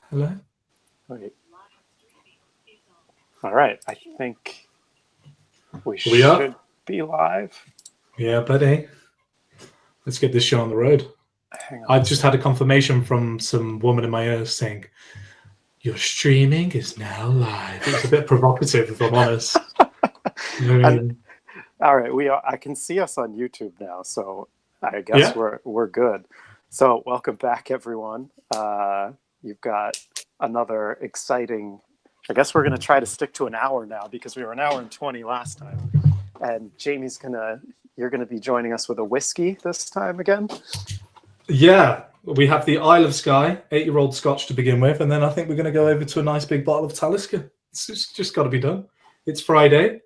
Hello? Wait. All right. I think we Are we should up? be live. Yeah, buddy. Let's get this show on the road. Hang on. I've just had a confirmation from some woman in my ears saying, "Your streaming is now live." It was a bit provocative, if I'm honest. I And mean, all right, I can see us on YouTube now, so I guess yeah, we're good. So welcome back, everyone. You've got another exciting. I guess we're gonna try to stick to an hour now because we were an hour and 20 last time. And you're gonna be joining us with a whiskey this time again. yeah. We have the Isle of Skye, 8-year-old Scotch to begin with, and then I think we're going to go over to a nice big bottle of Talisker. It's just got to be done. It's Friday,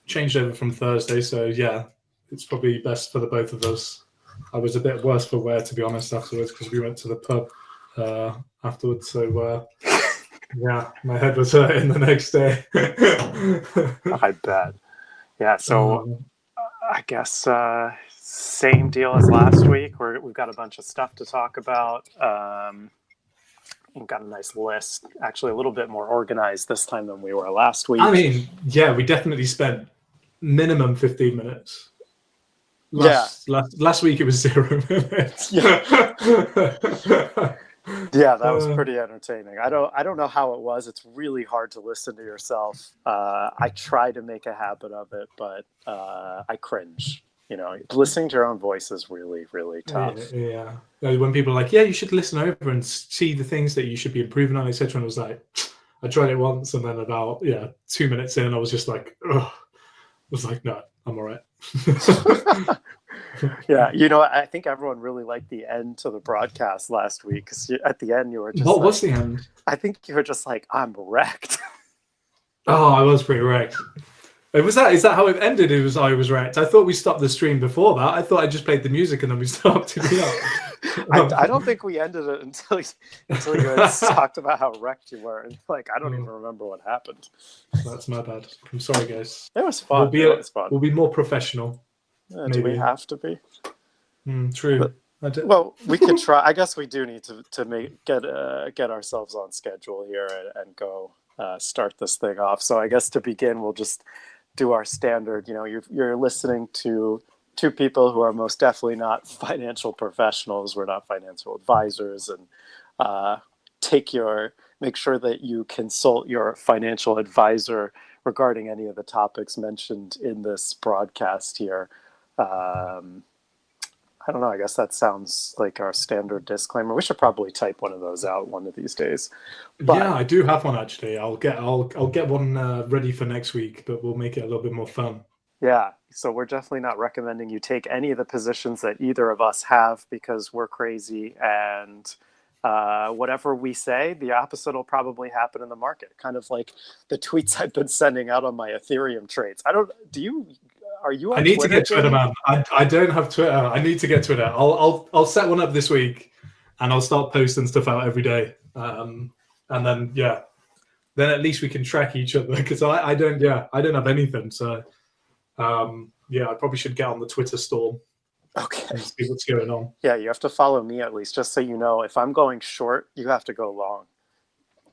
changed over from Thursday, so yeah, it's probably best for the both of us. I was a bit worse for wear, to be honest, afterwards because we went to the pub afterwards. So yeah, my head was hurting the next day. I bet. Yeah. So um, I guess same deal as last week. We've got a bunch of stuff to talk about. We've got a nice list, actually a little bit more organized this time than we were last I week. mean, yeah, we definitely spent minimum 15 minutes. Yeah, Last week it was 0 minutes. yeah, yeah. That was pretty entertaining. I don't know how it was. It's really hard to listen to yourself. I try to make a habit of it, but I cringe. You know, listening to your own voice is really, really tough. Yeah. When people are like, "Yeah, you should listen over and see the things that you should be improving on," etc., and I was like, I tried it once, and then about 2 minutes in, I was just like, ugh. I was like, no, I'm all right. Yeah, you know, I think everyone really liked the end to the broadcast last week because at the end you were just What like, was the end? I think you were just like, I'm wrecked. Oh, I was pretty wrecked. Was that? Is that how it ended? It was I was wrecked. I thought we stopped the stream before that. I thought I just played the music and then we stopped it. I don't think we ended it until you had talked about how wrecked you were, and like I don't even remember what happened. That's my bad. I'm sorry, guys. It was fun. It was fun. We'll be more professional. Do we Maybe. have to be? True. Well, we could try. I guess we do need to get ourselves on schedule here and go start this thing off. So I guess to begin, we'll just do our standard. You know, you're listening to two people who are most definitely not financial professionals. We're not financial advisors, and make sure that you consult your financial advisor regarding any of the topics mentioned in this broadcast here. I don't know. I guess that sounds like our standard disclaimer. We should probably type one of those out one of these days. But yeah, I do have one actually. I'll get one ready for next week, but we'll make it a little bit more fun. Yeah. So we're definitely not recommending you take any of the positions that either of us have because we're crazy, and whatever we say, the opposite will probably happen in the market. Kind of like the tweets I've been sending out on my Ethereum trades. Are you on I need Twitter, to get Twitter, Jamie? man. I don't have Twitter. I need to get Twitter. I'll set one up this week, and I'll start posting stuff out every day. And then then at least we can track each other because I don't have anything. So I probably should get on the Twitter storm. Okay. And see what's going on. Yeah, you have to follow me at least, just so you know. If I'm going short, you have to go long.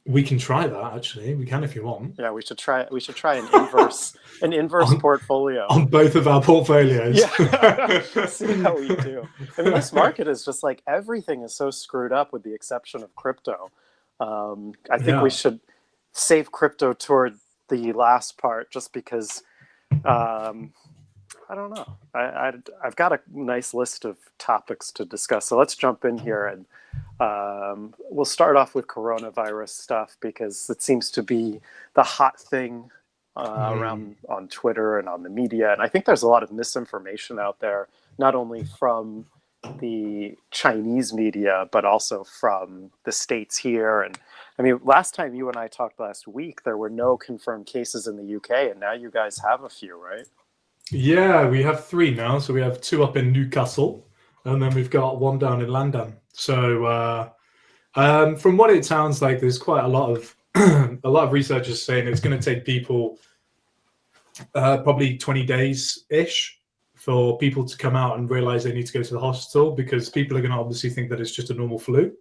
We can try that actually. We can if you want. Yeah, we should try an inverse portfolio on both of our portfolios. Yeah, see how we do. I mean, this market is just like everything is so screwed up, with the exception of crypto. I think we should save crypto toward the last part, just because. I don't know. I've got a nice list of topics to discuss, so let's jump in here, and we'll start off with coronavirus stuff because it seems to be the hot thing around on Twitter and on the media, and I think there's a lot of misinformation out there, not only from the Chinese media but also from the States here. And I mean, last time you and I talked last week, there were no confirmed cases in the UK, and now you guys have a few, right? Yeah, we have 3 now. So we have 2 up in Newcastle, and then we've got 1 down in London. So from what it sounds like, there's quite a lot of researchers saying it's going to take people probably 20 days-ish for people to come out and realize they need to go to the hospital, because people are going to obviously think that it's just a normal flu.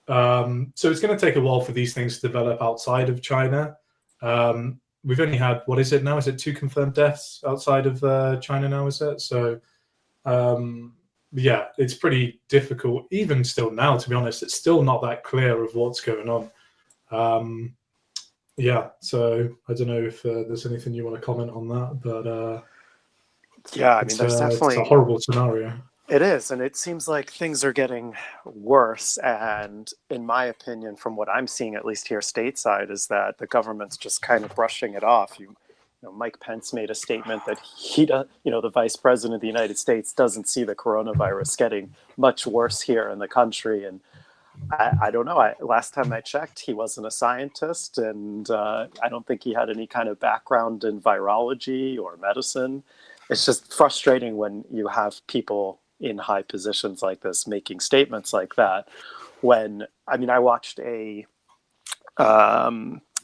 So it's going to take a while for these things to develop outside of China. We've only had, what is it now? Is it 2 confirmed deaths outside of China now, is it? So, yeah, it's pretty difficult. Even still now, to be honest, it's still not that clear of what's going on. Yeah, so I don't know if there's anything you want to comment on that, but yeah, I mean, there's definitely it's a horrible scenario. It is, and it seems like things are getting worse. And in my opinion, from what I'm seeing, at least here stateside, is that the government's just kind of brushing it off. You know, Mike Pence made a statement that the vice president of the United States doesn't see the coronavirus getting much worse here in the country. And I don't know. Last time I checked, he wasn't a scientist, and I don't think he had any kind of background in virology or medicine. It's just frustrating when you have people in high positions like this making statements like that. I watched a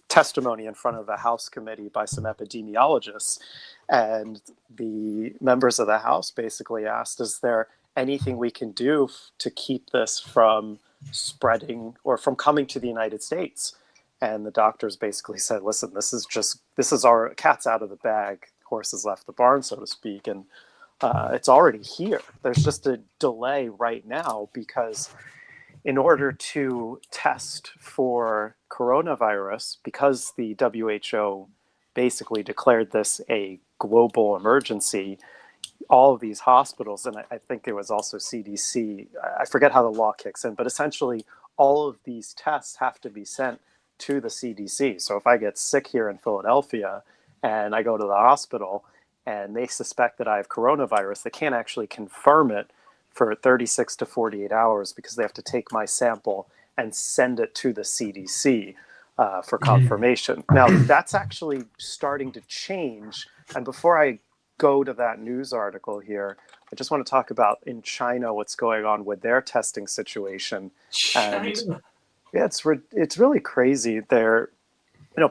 testimony in front of a House committee by some epidemiologists, and the members of the House basically asked, is there anything we can do to keep this from spreading or from coming to the United States? And the doctors basically said, listen, this is our cat's out of the bag, horses left the barn, so to speak, and it's already here. There's just a delay right now because in order to test for coronavirus, because the WHO basically declared this a global emergency, all of these hospitals, and I think there was also CDC, I forget how the law kicks in, but essentially all of these tests have to be sent to the CDC. So if I get sick here in Philadelphia and I go to the hospital and they suspect that I have coronavirus, they can't actually confirm it for 36 to 48 hours because they have to take my sample and send it to the CDC for confirmation. Now, that's actually starting to change. And before I go to that news article here, I just want to talk about in China what's going on with their testing situation. And yeah, it's really crazy.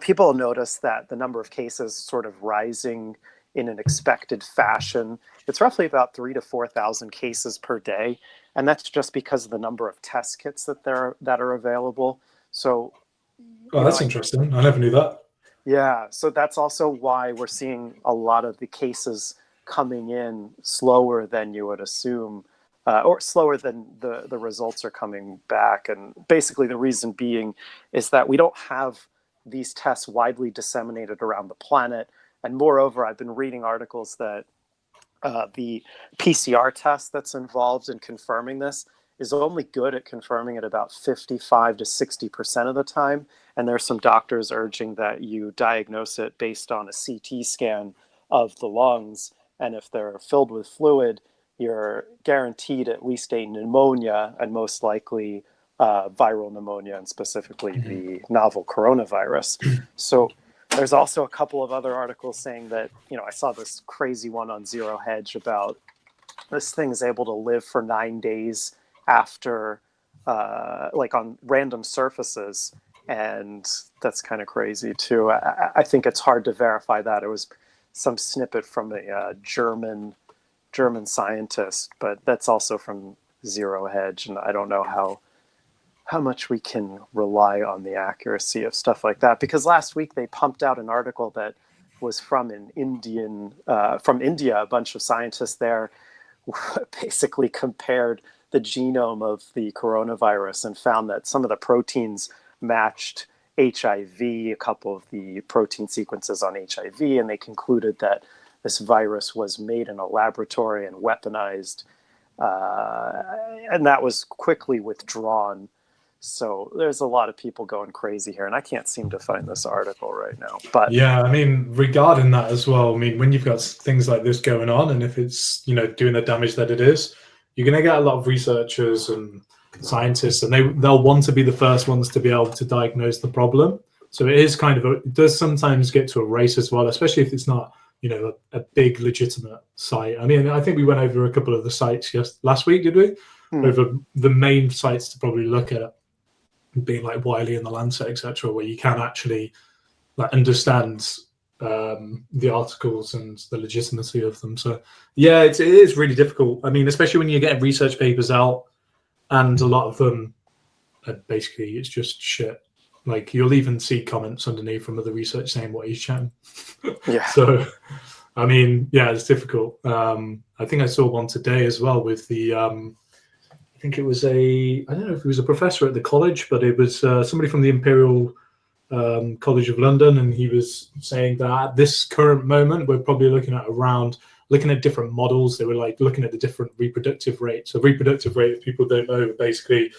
People notice that the number of cases sort of rising in an expected fashion. It's roughly about 3,000 to 4,000 cases per day, and that's just because of the number of test kits that are available. So, that's interesting. I never knew that. Yeah, so that's also why we're seeing a lot of the cases coming in slower than you would assume, or slower than the results are coming back. And basically, the reason being is that we don't have these tests widely disseminated around the planet. And moreover, I've been reading articles that the PCR test that's involved in confirming this is only good at confirming it about 55 to 60% of the time. And there's some doctors urging that you diagnose it based on a CT scan of the lungs. And if they're filled with fluid, you're guaranteed at least a pneumonia and most likely viral pneumonia, and specifically the novel coronavirus. So there's also a couple of other articles saying that, I saw this crazy one on Zero Hedge about this thing is able to live for 9 days after, on random surfaces. And that's kind of crazy too. I think it's hard to verify that. It was some snippet from a German scientist, but that's also from Zero Hedge. And I don't know how much we can rely on the accuracy of stuff like that, because last week they pumped out an article that was from India. A bunch of scientists there basically compared the genome of the coronavirus and found that some of the proteins matched HIV, a couple of the protein sequences on HIV, and they concluded that this virus was made in a laboratory and weaponized, and that was quickly withdrawn. So there's a lot of people going crazy here, and I can't seem to find this article right now. But yeah, I mean, regarding that as well, I mean, when you've got things like this going on, and if it's doing the damage that it is, you're going to get a lot of researchers and scientists, and they'll want to be the first ones to be able to diagnose the problem. So it is it does sometimes get to a race as well, especially if it's not a big legitimate site. I mean, I think we went over a couple of the sites last week, did we? Over the main sites to probably look at, being like Wiley and the Lancet, etc., where you can actually understand the articles and the legitimacy of them. So yeah, it is really difficult. I mean, especially when you get research papers out, and a lot of them basically it's just shit. Like you'll even see comments underneath from other research saying what he's chatting. Yeah. So, I mean, yeah, it's difficult. I think I saw one today as well with the. I think it was I don't know if it was a professor at the college, but it was somebody from the Imperial College of London, and he was saying that at this current moment, we're probably looking at different models. They were like looking at the different reproductive rates. So reproductive rate, if people don't know, basically.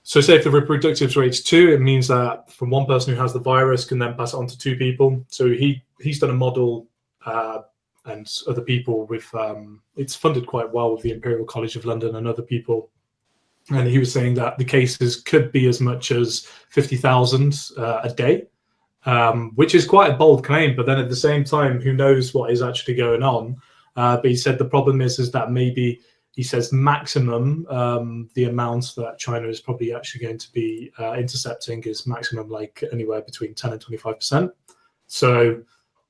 So say if the reproductive rate's 2, it means that from one person who has the virus can then pass it on to 2 people. So he's done a model and other people with it's funded quite well with the Imperial College of London and other people. And he was saying that the cases could be as much as 50,000 a day, which is quite a bold claim. But then at the same time, who knows what is actually going on? But he said the problem is that maybe he says maximum the amount that China is probably actually going to be intercepting is maximum like anywhere between 10 and 25%. So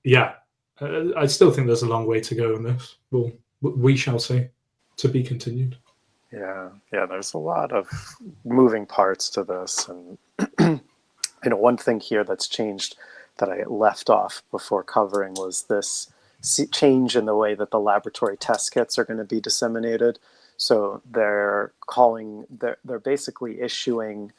yeah, I still think there's a long way to go on this. Well, we shall see. To be continued. Yeah, there's a lot of moving parts to this. And one thing here that's changed that I left off before covering was this change in the way that the laboratory test kits are going to be disseminated. So they're basically issuing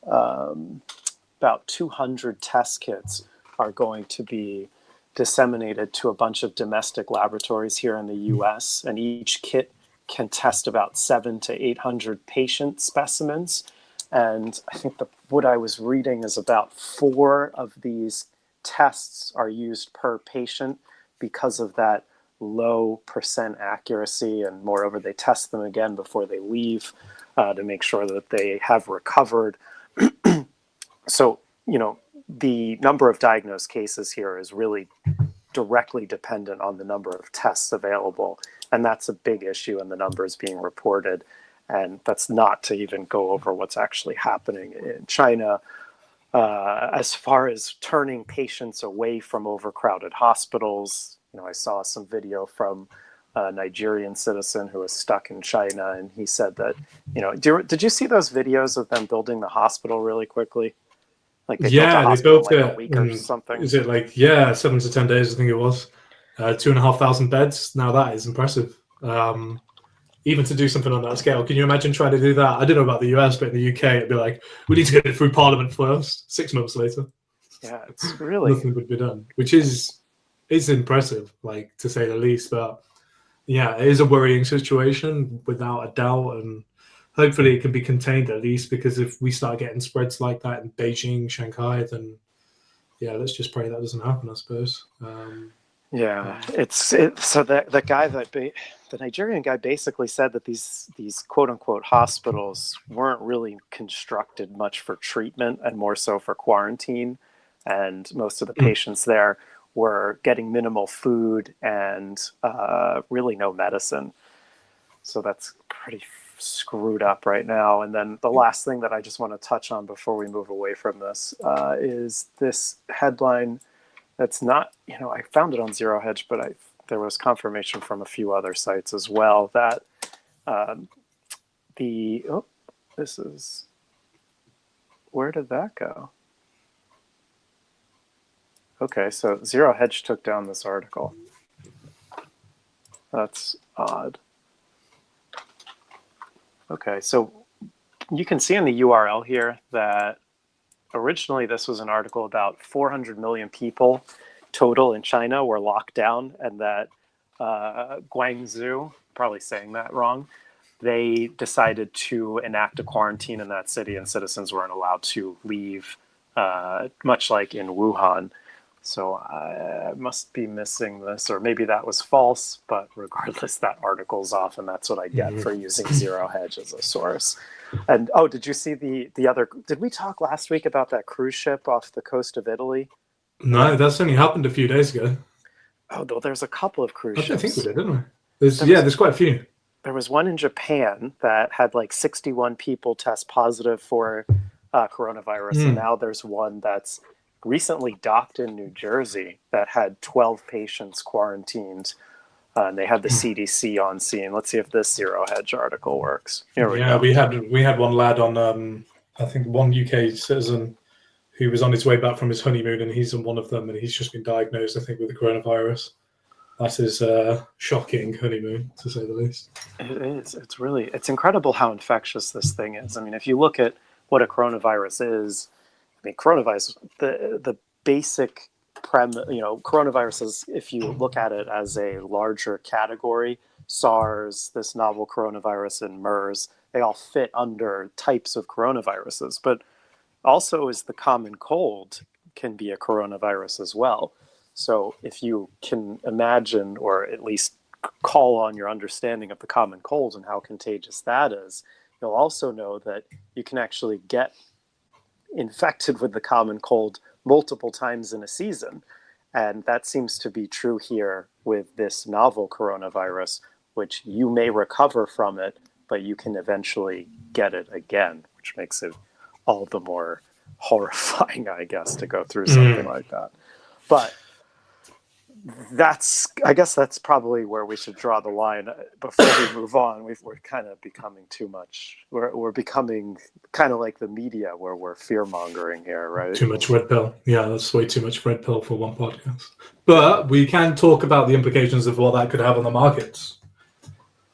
about 200 test kits are going to be disseminated to a bunch of domestic laboratories here in the US, and each kit can test about 700 to 800 patient specimens. And I think what I was reading is about 4 of these tests are used per patient because of that low % accuracy. And moreover, they test them again before they leave to make sure that they have recovered. So, the number of diagnosed cases here is really directly dependent on the number of tests available. And that's a big issue in the numbers being reported. And that's not to even go over what's actually happening in China. As far as turning patients away from overcrowded hospitals, I saw some video from a Nigerian citizen who was stuck in China, and he said that, did you see those videos of them building the hospital really quickly? Like they built it in like a week or something. Is it 7 to 10 days? I think it was 2,500 beds. Now that is impressive. Even to do something on that scale, can you imagine trying to do that? I don't know about the US, but in the UK, it'd be like, we need to get it through Parliament first. 6 months later, yeah, it's really nothing would be done, which is impressive, to say the least. But yeah, it is a worrying situation without a doubt, and hopefully it can be contained at least, because if we start getting spreads like that in Beijing, Shanghai, then yeah, let's just pray that doesn't happen, I suppose. So the guy the Nigerian guy basically said that these quote unquote hospitals weren't really constructed much for treatment and more so for quarantine, and most of the patients there were getting minimal food and really no medicine. So that's pretty screwed up right now. And then the last thing that I just want to touch on before we move away from this is this headline that's not, I found it on Zero Hedge, but there was confirmation from a few other sites as well that where did that go? Okay, so Zero Hedge took down this article. That's odd. Okay, so you can see in the URL here that originally this was an article about 400 million people total in China were locked down, and that Guangzhou, probably saying that wrong, they decided to enact a quarantine in that city, and citizens weren't allowed to leave, much like in Wuhan. So I must be missing this, or maybe that was false, but regardless, that article's off, and that's what I get for using Zero Hedge as a source. And did you see the other, did we talk last week about that cruise ship off the coast of Italy? No, that's only happened a few days ago. Oh, no, there's a couple of cruise ships. I think we did, didn't we? There's quite a few. There was one in Japan that had 61 people test positive for coronavirus, and now there's one that's recently docked in New Jersey that had 12 patients quarantined And they had the CDC on scene. Let's see if this zero hedge article works. Here we Yeah, go. we had one lad on, I think one UK citizen who was on his way back from his honeymoon, and he's in one of them, and he's just been diagnosed, I think, with the coronavirus. That is a shocking honeymoon, to say the least. It is. It's incredible how infectious this thing is. I mean, if you look at what a coronavirus is, I mean, coronavirus, the basic coronaviruses, if you look at it as a larger category, SARS, this novel coronavirus, and MERS, they all fit under types of coronaviruses. But also is the common cold can be a coronavirus as well. So if you can imagine, or at least call on your understanding of the common cold and how contagious that is, you'll also know that you can actually get infected with the common cold multiple times in a season. And that seems to be true here with this novel coronavirus, which you may recover from it, but you can eventually get it again, which makes it all the more horrifying, I guess, to go through something like that. But I guess that's probably where we should draw the line before we move on. We're kind of becoming too much. We're becoming kind of like the media, where we're fear mongering here, right? Too much red pill. Yeah, that's way too much red pill for one podcast. But we can talk about the implications of what that could have on the markets.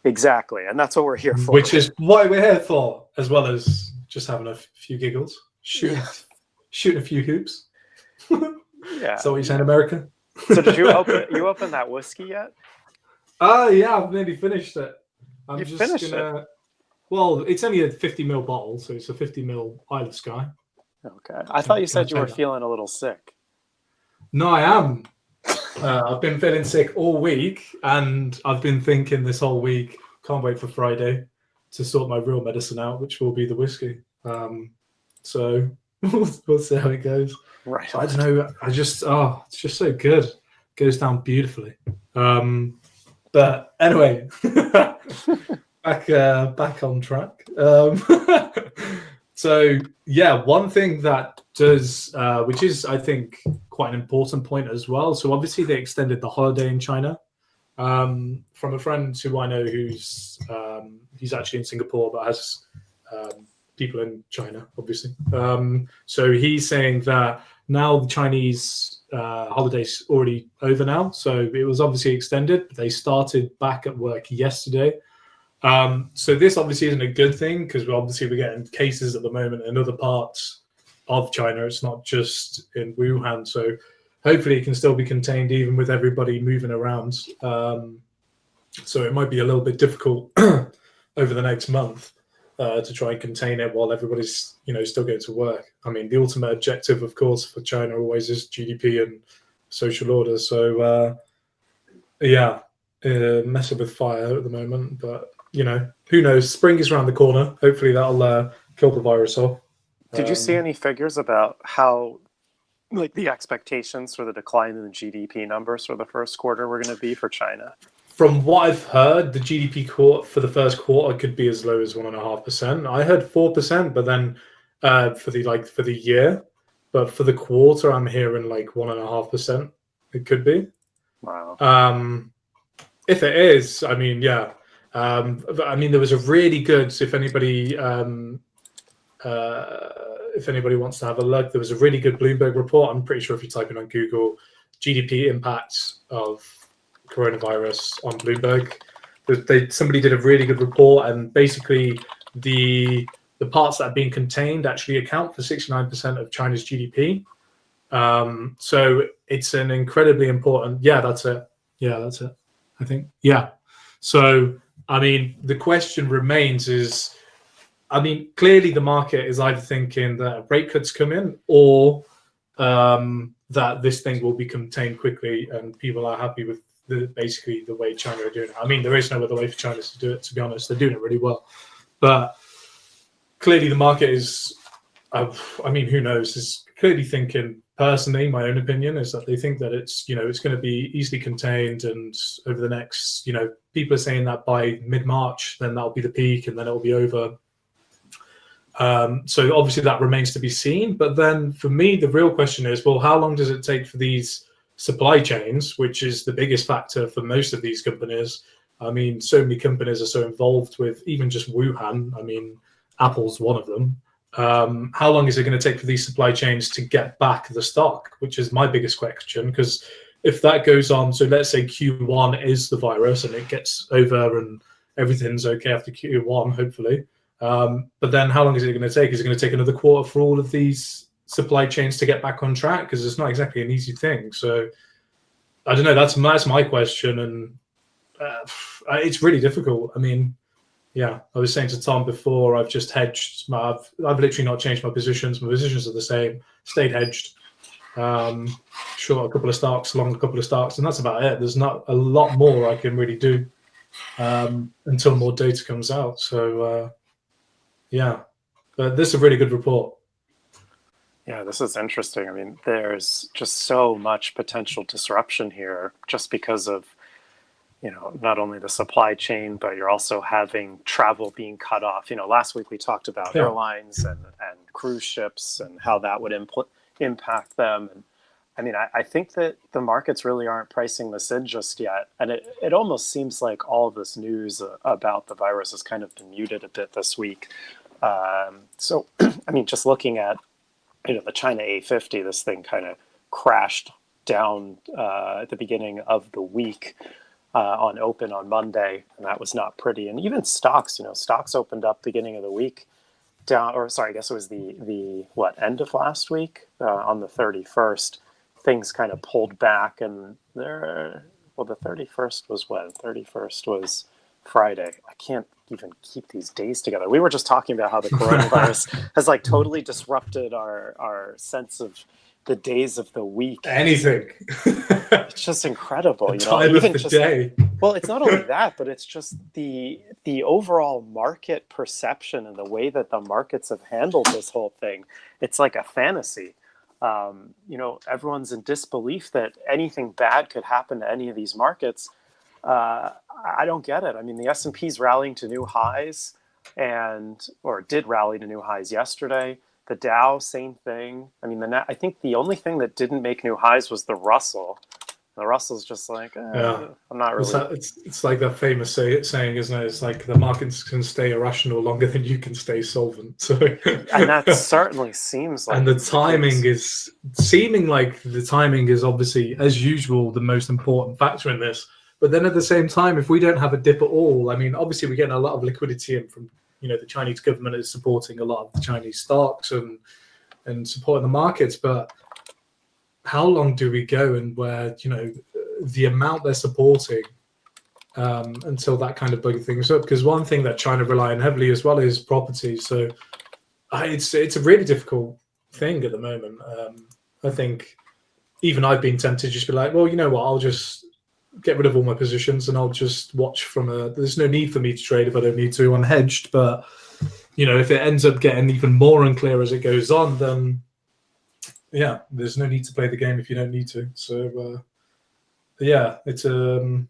Exactly, and that's what we're here for. Which is why we're here for, as well as just having a few giggles, shooting a few hoops. Yeah. So what you saying, America? So did you open that whiskey yet? Yeah, I've nearly finished it. You finished it? Well, it's only a 50ml bottle, so it's a 50ml Isle of Skye. Okay. I thought you said you were feeling a little sick. No, I am. I've been feeling sick all week, and I've been thinking this whole week, can't wait for Friday to sort my real medicine out, which will be the whiskey. So we'll see how it goes. Right. I don't know. It's just so good. It goes down beautifully. But anyway, back on track. So yeah, one thing that does, which is I think quite an important point as well. So obviously they extended the holiday in China. From a friend who I know who's he's actually in Singapore but has people in China, obviously. So he's saying that now the Chinese holiday's already over now. So it was obviously extended, but they started back at work yesterday. So this obviously isn't a good thing because we're getting cases at the moment in other parts of China. It's not just in Wuhan. So hopefully it can still be contained even with everybody moving around. So it might be a little bit difficult over the next month to try and contain it while everybody's, still going to work. I mean, the ultimate objective, of course, for China always is GDP and social order. So, messing with fire at the moment. But, who knows? Spring is around the corner. Hopefully that'll kill the virus off. Did you see any figures about how, the expectations for the decline in the GDP numbers for the first quarter were going to be for China? From what I've heard, the GDP for the first quarter could be as low as 1.5%. I heard 4%, but then for the year, but for the quarter, I'm hearing 1.5%. It could be. Wow. If it is, I mean, yeah. There was a really good. If anybody wants to have a look, there was a really good Bloomberg report. I'm pretty sure if you type in on Google, GDP impacts of coronavirus on Bloomberg, somebody did a really good report, and basically the parts that are being contained actually account for 69% of China's GDP. So it's an incredibly important. Yeah, that's it. I think. Yeah. So I mean, the question remains is, clearly the market is either thinking that rate cuts come in or that this thing will be contained quickly and people are happy with basically the way China are doing it. There is no other way for China to do it, to be honest. They're doing it really well. But clearly the market is, who knows, is clearly thinking, personally, my own opinion is that they think that it's, it's going to be easily contained, and over the next, people are saying that by mid-March, then that'll be the peak and then it'll be over. So obviously that remains to be seen. But then for me, the real question is, well, how long does it take for these supply chains, which is the biggest factor for most of these companies. I mean, so many companies are so involved with even just Wuhan. I mean, Apple's one of them. How long is it going to take for these supply chains to get back the stock, which is my biggest question? Because if that goes on, so let's say Q1 is the virus and it gets over and everything's okay after Q1, hopefully. But then how long is it going to take? Is it going to take another quarter for all of these supply chains to get back on track? Because it's not exactly an easy thing. So I don't know. That's my question. And it's really difficult. I mean, yeah, I was saying to Tom before, I've just hedged. I've literally not changed my positions. My positions are the same. Stayed hedged. Short a couple of stocks, long a couple of stocks, and that's about it. There's not a lot more I can really do until more data comes out. So yeah, but this is a really good report. Yeah, this is interesting. I mean, there's just so much potential disruption here just because of, not only the supply chain, but you're also having travel being cut off. Last week we talked about airlines and cruise ships and how that would impact them. And I mean, I think that the markets really aren't pricing this in just yet. And it almost seems like all of this news about the virus has kind of been muted a bit this week. So, I mean, just looking at, the China A50, this thing kind of crashed down at the beginning of the week on open on Monday, and that was not pretty. And even stocks, stocks opened up beginning of the week down, or sorry, I guess it was the end of last week on the 31st. Things kind of pulled back, and the 31st was when? 31st was Friday. I can't even keep these days together. We were just talking about how the coronavirus has like totally disrupted our sense of the days of the week. Anything. It's just incredible. Time even of the just, day. Well, it's not only that, but it's just the overall market perception and the way that the markets have handled this whole thing. It's like a fantasy. Everyone's in disbelief that anything bad could happen to any of these markets. I don't get it. I mean, the S&P's rallying to new highs or did rally to new highs yesterday. The Dow, same thing. I mean, I think the only thing that didn't make new highs was the Russell. The Russell's just like, I'm not really. It's like that famous saying, isn't it? It's like the markets can stay irrational longer than you can stay solvent. So, and that certainly seems like. And the timing is seeming like the timing is obviously, as usual, the most important factor in this. But then at the same time, if we don't have a dip at all, I mean, obviously we're getting a lot of liquidity in from, the Chinese government is supporting a lot of the Chinese stocks and supporting the markets. But how long do we go and where, the amount they're supporting until that kind of bug things up? Because one thing that China rely on heavily as well is property. So it's a really difficult thing at the moment. I think even I've been tempted to just be like, well, you know what, I'll just get rid of all my positions and I'll just watch there's no need for me to trade if I don't need to, unhedged. But, if it ends up getting even more unclear as it goes on, then yeah, there's no need to play the game if you don't need to. So, yeah, it's I don't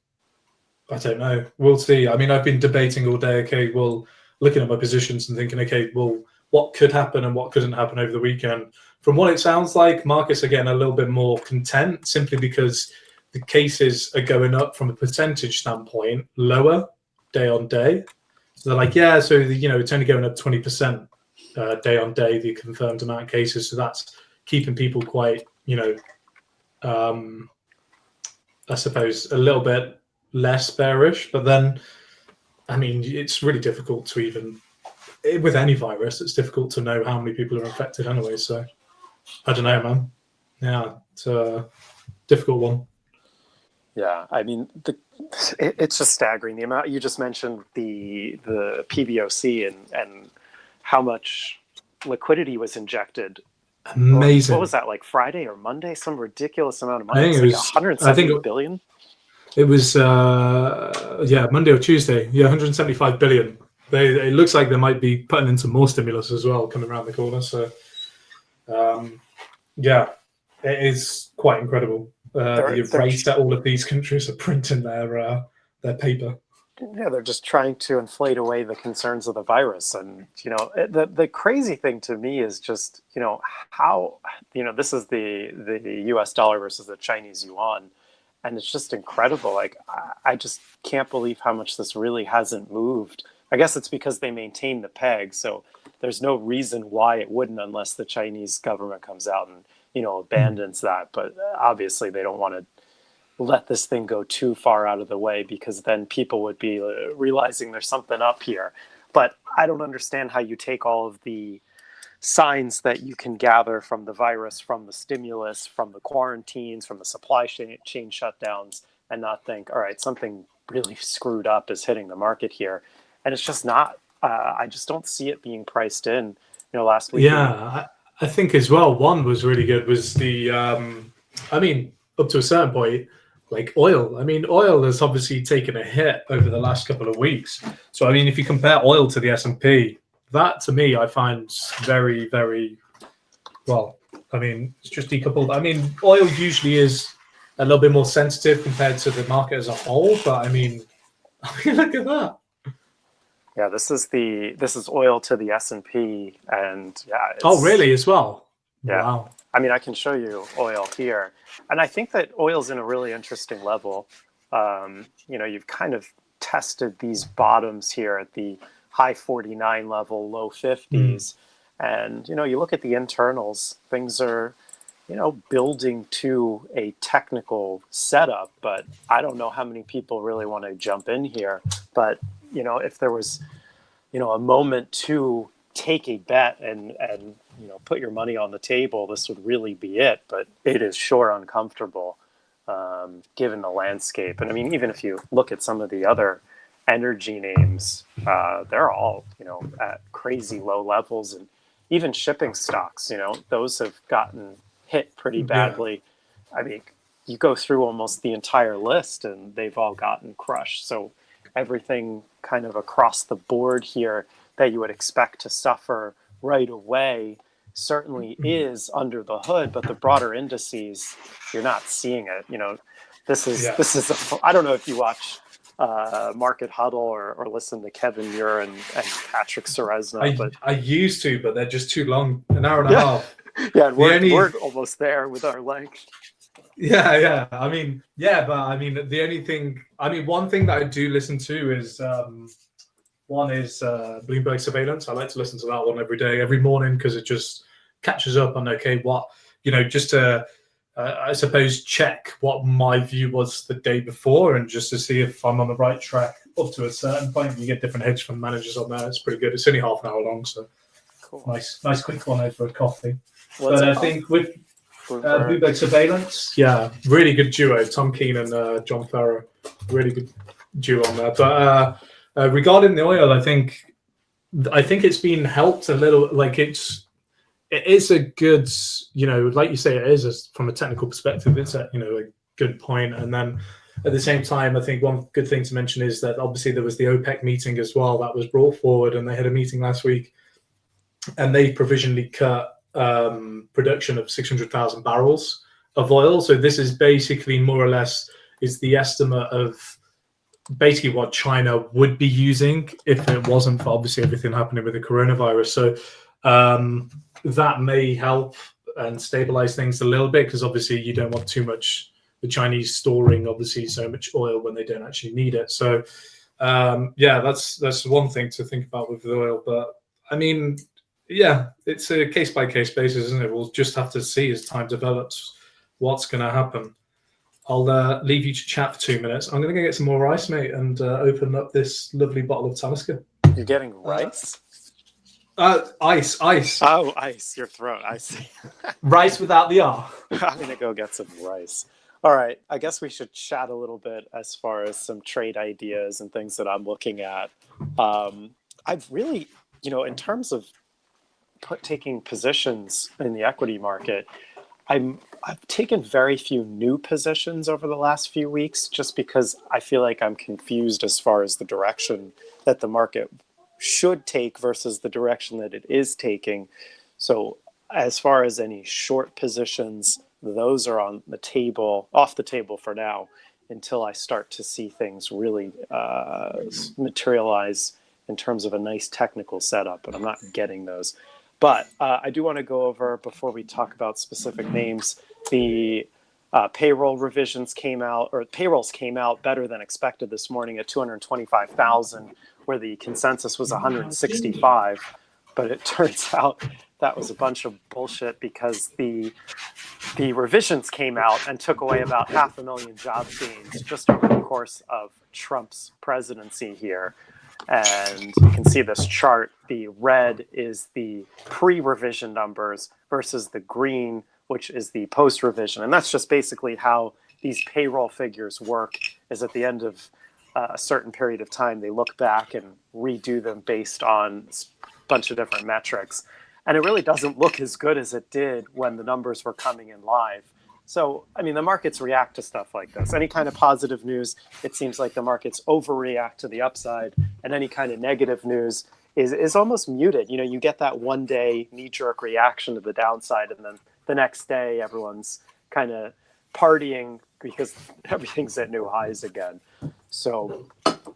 know. We'll see. I mean, I've been debating all day. Okay, well, looking at my positions and thinking, okay, well, what could happen and what couldn't happen over the weekend? From what it sounds like, markets are getting a little bit more content simply because the cases are going up from a percentage standpoint lower day on day. So they're like, yeah, so it's only going up 20% day on day, the confirmed amount of cases. So that's keeping people quite, I suppose, a little bit less bearish. But then, I mean, it's really difficult to even, with any virus, it's difficult to know how many people are infected anyway. So I don't know, man. Yeah, it's a difficult one. Yeah, I mean, it's just staggering. The amount you just mentioned, the PBOC and how much liquidity was injected. Amazing. What was that, like Friday or Monday? Some ridiculous amount of money. It was like 170 billion. It was Monday or Tuesday. Yeah, 175 billion. It looks like they might be putting in some more stimulus as well coming around the corner. So yeah, it is quite incredible. The rate that all of these countries are printing their paper. Yeah, they're just trying to inflate away the concerns of the virus. And, the crazy thing to me is just, how, this is the US dollar versus the Chinese yuan. And it's just incredible. Like, I just can't believe how much this really hasn't moved. I guess it's because they maintain the peg. So there's no reason why it wouldn't unless the Chinese government comes out and, abandons that. But obviously they don't want to let this thing go too far out of the way, because then people would be realizing there's something up here. But I don't understand how you take all of the signs that you can gather from the virus, from the stimulus, from the quarantines, from the supply chain shutdowns, and not think, all right, something really screwed up is hitting the market here. And it's just not. I just don't see it being priced in. Last week. Yeah, I think as well, one was really good was the, I mean, up to a certain point, like oil. I mean, oil has obviously taken a hit over the last couple of weeks. So, I mean, if you compare oil to the S&P, that to me, I find very, very, well, I mean, it's just decoupled. I mean, oil usually is a little bit more sensitive compared to the market as a whole. But I mean, look at that. Yeah, this is oil to the S&P, and yeah. Oh, really? As well? Yeah. Wow. I mean, I can show you oil here, and I think that oil's in a really interesting level. You've kind of tested these bottoms here at the high 49 level, low 50s, and you look at the internals, things are building to a technical setup, but I don't know how many people really want to jump in here. But if there was a moment to take a bet and put your money on the table, this would really be it. But it is sure uncomfortable, given the landscape. And I mean, even if you look at some of the other energy names, they're all at crazy low levels. And even shipping stocks, those have gotten hit pretty badly. Yeah. I mean, you go through almost the entire list and they've all gotten crushed. So everything kind of across the board here that you would expect to suffer right away certainly is under the hood, but the broader indices, you're not seeing it. This is I don't know if you watch Market Huddle or listen to Kevin Muir and Patrick Serezna. I used to, but they're just too long, an hour and a half. Yeah, we're almost there with our length. Yeah. I mean, but I mean, the only thing, one thing that I do listen to is one is Bloomberg Surveillance. I like to listen to that one every day, every morning, because it just catches up on just to I suppose check what my view was the day before, and just to see if I'm on the right track up to a certain point. You get different hedge fund managers on there. It's pretty good. It's only half an hour long, so cool. Nice quick one over a coffee. What's but I think with Bloomberg Surveillance, really good duo. Tom Keene and John Farrow, really good duo on there. But regarding the oil, I think it's been helped a little. Like it is a good, like you say, it is from a technical perspective. It's a good point. And then at the same time, I think one good thing to mention is that obviously there was the OPEC meeting as well that was brought forward, and they had a meeting last week, and they provisionally cut production of 600,000 barrels of oil. So this is basically more or less is the estimate of basically what China would be using if it wasn't for obviously everything happening with the coronavirus. So that may help and stabilize things a little bit, because obviously you don't want too much the Chinese storing obviously so much oil when they don't actually need it. So that's one thing to think about with the oil. But I mean, it's a case-by-case basis, isn't it? We'll just have to see as time develops what's going to happen. I'll leave you to chat for 2 minutes. I'm going to go get some more rice, mate, and open up this lovely bottle of Talisker. You're getting rice? Ice. Oh, ice. Your throat. I see. Rice without the R. I'm going to go get some rice. All right. I guess we should chat a little bit as far as some trade ideas and things that I'm looking at. I've really, in terms of taking positions in the equity market, I've taken very few new positions over the last few weeks, just because I feel like I'm confused as far as the direction that the market should take versus the direction that it is taking. So as far as any short positions, those are off the table for now. until I start to see things really materialize in terms of a nice technical setup, but I'm not getting those. But I do want to go over, before we talk about specific names, the payroll revisions came out, or payrolls came out better than expected this morning at 225,000, where the consensus was 165. But it turns out that was a bunch of bullshit, because the revisions came out and took away about 500,000 job gains just over the course of Trump's presidency here. And you can see this chart. The red is the pre-revision numbers versus the green, which is the post-revision. And that's just basically how these payroll figures work, is at the end of a certain period of time, they look back and redo them based on a bunch of different metrics. And it really doesn't look as good as it did when the numbers were coming in live. So, I mean, the markets react to stuff like this. Any kind of positive news, it seems like the markets overreact to the upside, and any kind of negative news is almost muted. You know, you get that one day knee-jerk reaction to the downside, and then the next day everyone's kind of partying because everything's at new highs again. So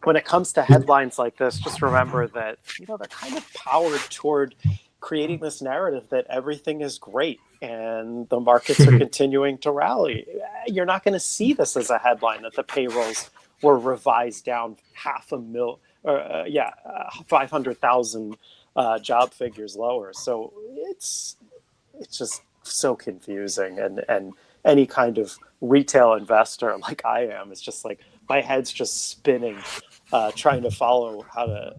when it comes to headlines like this, just remember that, you know, they're kind of powered toward creating this narrative that everything is great and the markets are continuing to rally. You're not going to see this as a headline that the payrolls were revised down 500,000 job figures lower. So it's just so confusing, and any kind of retail investor like I am, it's just like my head's just spinning, trying to follow how to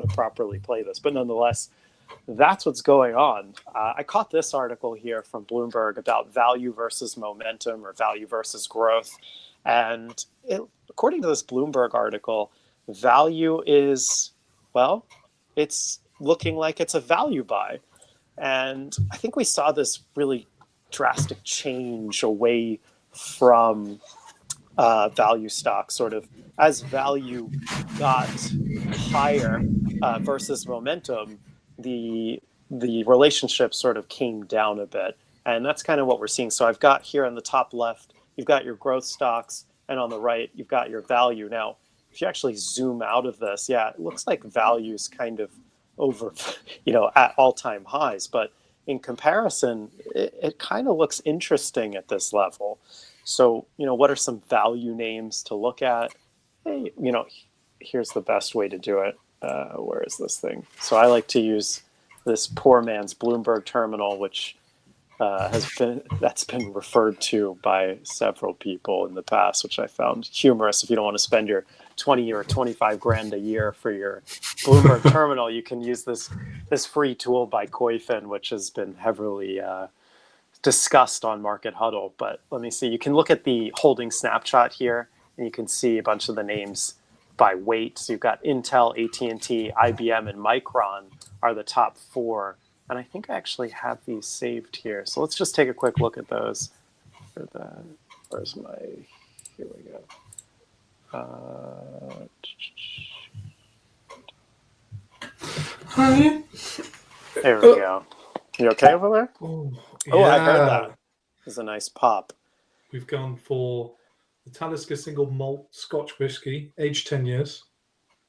properly play this. But nonetheless, that's what's going on. I caught this article here from Bloomberg about value versus momentum, or value versus growth. And according to this Bloomberg article, value is, well, it's looking like it's a value buy. And I think we saw this really drastic change away from value stocks, sort of as value got higher versus momentum, the relationship sort of came down a bit. And that's kind of what we're seeing. So I've got here on the top left, you've got your growth stocks, and on the right, you've got your value. Now, if you actually zoom out of this, yeah, it looks like value's kind of over, you know, at all-time highs. But in comparison, it kind of looks interesting at this level. So, you know, what are some value names to look at? Hey, you know, here's the best way to do it. Where is this thing? So I like to use this poor man's Bloomberg terminal, which that's been referred to by several people in the past, which I found humorous. If you don't want to spend your 20 or 25 grand a year for your Bloomberg terminal, you can use this free tool by Koyfin, which has been heavily discussed on Market Huddle. But let me see. You can look at the holding snapshot here, and you can see a bunch of the names by weight. So you've got Intel, AT&T, IBM, and Micron are the top four. And I think I actually have these saved here. So let's just take a quick look at those. Where's my, here we go. Hi. There we go. You okay over there? Oh, I heard that. There's a nice pop. We've gone for the Talisker single malt Scotch whisky, aged 10 years,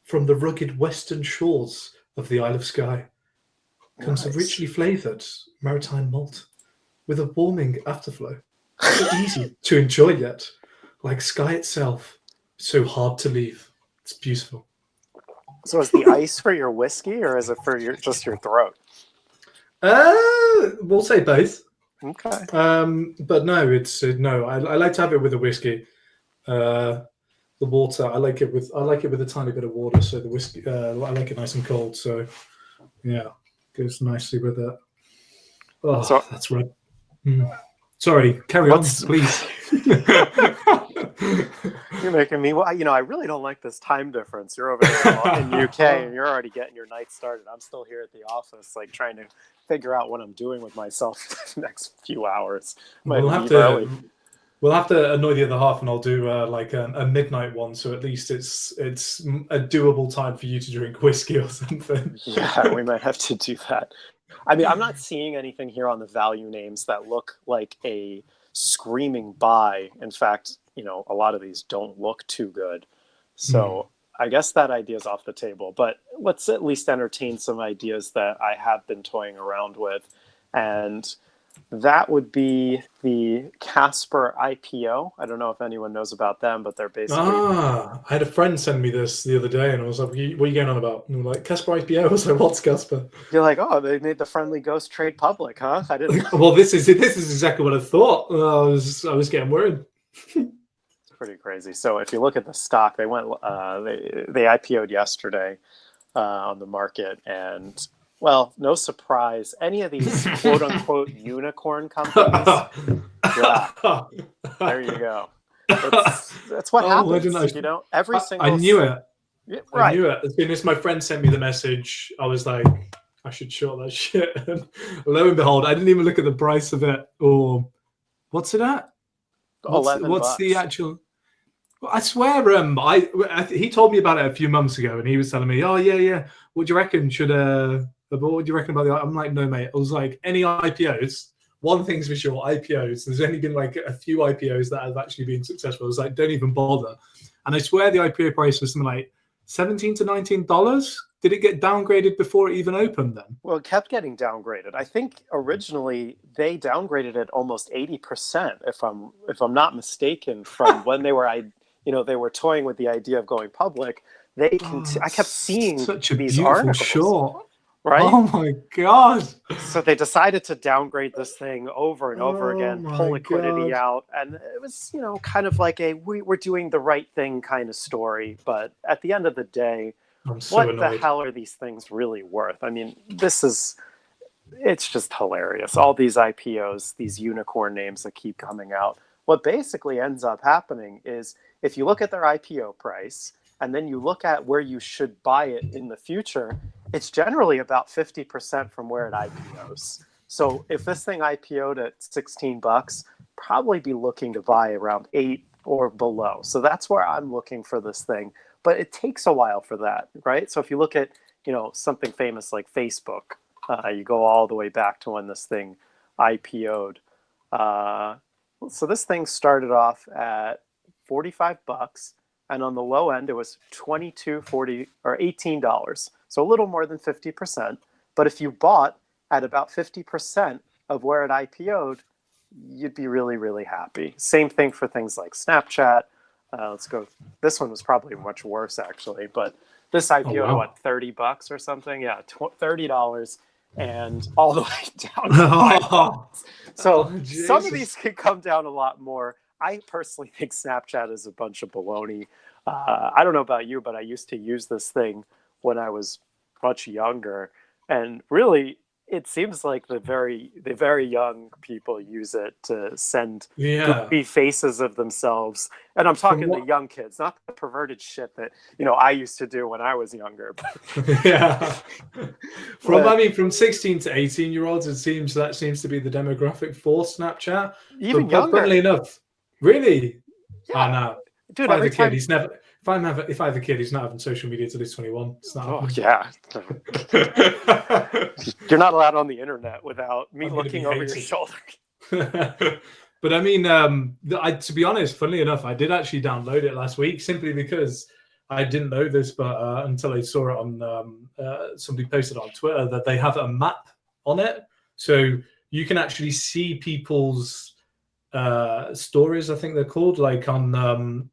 from the rugged western shores of the Isle of Skye. Comes Nice. a richly flavoured maritime malt with a warming afterflow. So easy to enjoy yet, like Skye itself, so hard to leave. It's beautiful. So is the ice for your whiskey, or is it for just your throat? We'll say both. Okay. But no, no. I like to have it with a whiskey. The water, I like it with a tiny bit of water. So the whiskey, I like it nice and cold. So yeah, goes nicely with it. Oh, so, that's right. Sorry, carry on, please. You're making me. Well, you know, I really don't like this time difference. You're over there in UK, and you're already getting your night started. I'm still here at the office, like trying to figure out what I'm doing with myself the next few hours. We'll have to annoy the other half, and I'll do like a midnight one. So at least it's a doable time for you to drink whiskey or something. Yeah, we might have to do that. I mean, I'm not seeing anything here on the value names that look like a screaming buy. In fact, a lot of these don't look too good. So I guess that idea is off the table, but let's at least entertain some ideas that I have been toying around with. And that would be the Casper IPO. I don't know if anyone knows about them, but they're basically... I had a friend send me this the other day, and I was like, "What are you going on about?" And I'm like, "Casper IPO." I was like, "What's Casper?" You're like, oh, they made the friendly ghost trade public, huh? I didn't know. Well, this is exactly what I thought. I was getting worried. It's pretty crazy. So if you look at the stock, they IPO'd yesterday on the market, and well, no surprise, any of these quote unquote unicorn companies, yeah, there you go. That's what happens. Every single. I knew it. Yeah, right. I knew it. As soon as my friend sent me the message, I was like, I should short that shit. And lo and behold, I didn't even look at the price of it. Or what's it at? What's the actual? I swear, he told me about it a few months ago, and he was telling me, "Oh yeah. What do you reckon? What do you reckon about the?" I'm like, "No, mate." I was like, "Any IPOs? One thing's for sure, IPOs. There's only been like a few IPOs that have actually been successful." I was like, "Don't even bother." And I swear the IPO price was something like $17 to $19. Did it get downgraded before it even opened then? Well, it kept getting downgraded. I think originally they downgraded it almost 80%, if I'm not mistaken, from when they were toying with the idea of going public. I kept seeing such a these beautiful articles. Short. Right? Oh my god! So they decided to downgrade this thing over and over again, pull liquidity out, and it was, kind of like we're doing the right thing kind of story. But at the end of the day, what annoyed. The hell are these things really worth? I mean, it's just hilarious. All these IPOs, these unicorn names that keep coming out. What basically ends up happening is if you look at their IPO price and then you look at where you should buy it in the future, it's generally about 50% from where it IPOs. So if this thing IPO'd at $16, probably be looking to buy around 8 or below. So that's where I'm looking for this thing. But it takes a while for that, right? So if you look at, something famous like Facebook, you go all the way back to when this thing IPO'd. So this thing started off at $45, and on the low end it was $22, $40, or $18. So a little more than 50%. But if you bought at about 50% of where it IPO'd, you'd be really, really happy. Same thing for things like Snapchat. Let's go. This one was probably much worse, actually. But this IPO'd at what, $30 or something? Yeah, $30, and all the way down to $5. So some of these could come down a lot more. I personally think Snapchat is a bunch of baloney. I don't know about you, but I used to use this thing when I was much younger, and really, it seems like the very young people use it to send goofy faces of themselves. And I'm talking the young kids, not the perverted shit that I used to do when I was younger. Yeah. From 16 to 18-year-olds, it seems to be the demographic for Snapchat. Even younger. Funnily enough, really? Yeah. Oh no. Dude, if I have a kid, he's not having social media till he's 21. It's not yeah. You're not allowed on the internet without me looking over your shoulder. But I mean, to be honest, funnily enough, I did actually download it last week simply because I didn't know this, but until I saw it on somebody posted on Twitter that they have a map on it, so you can actually see people's stories. I think they're called, like on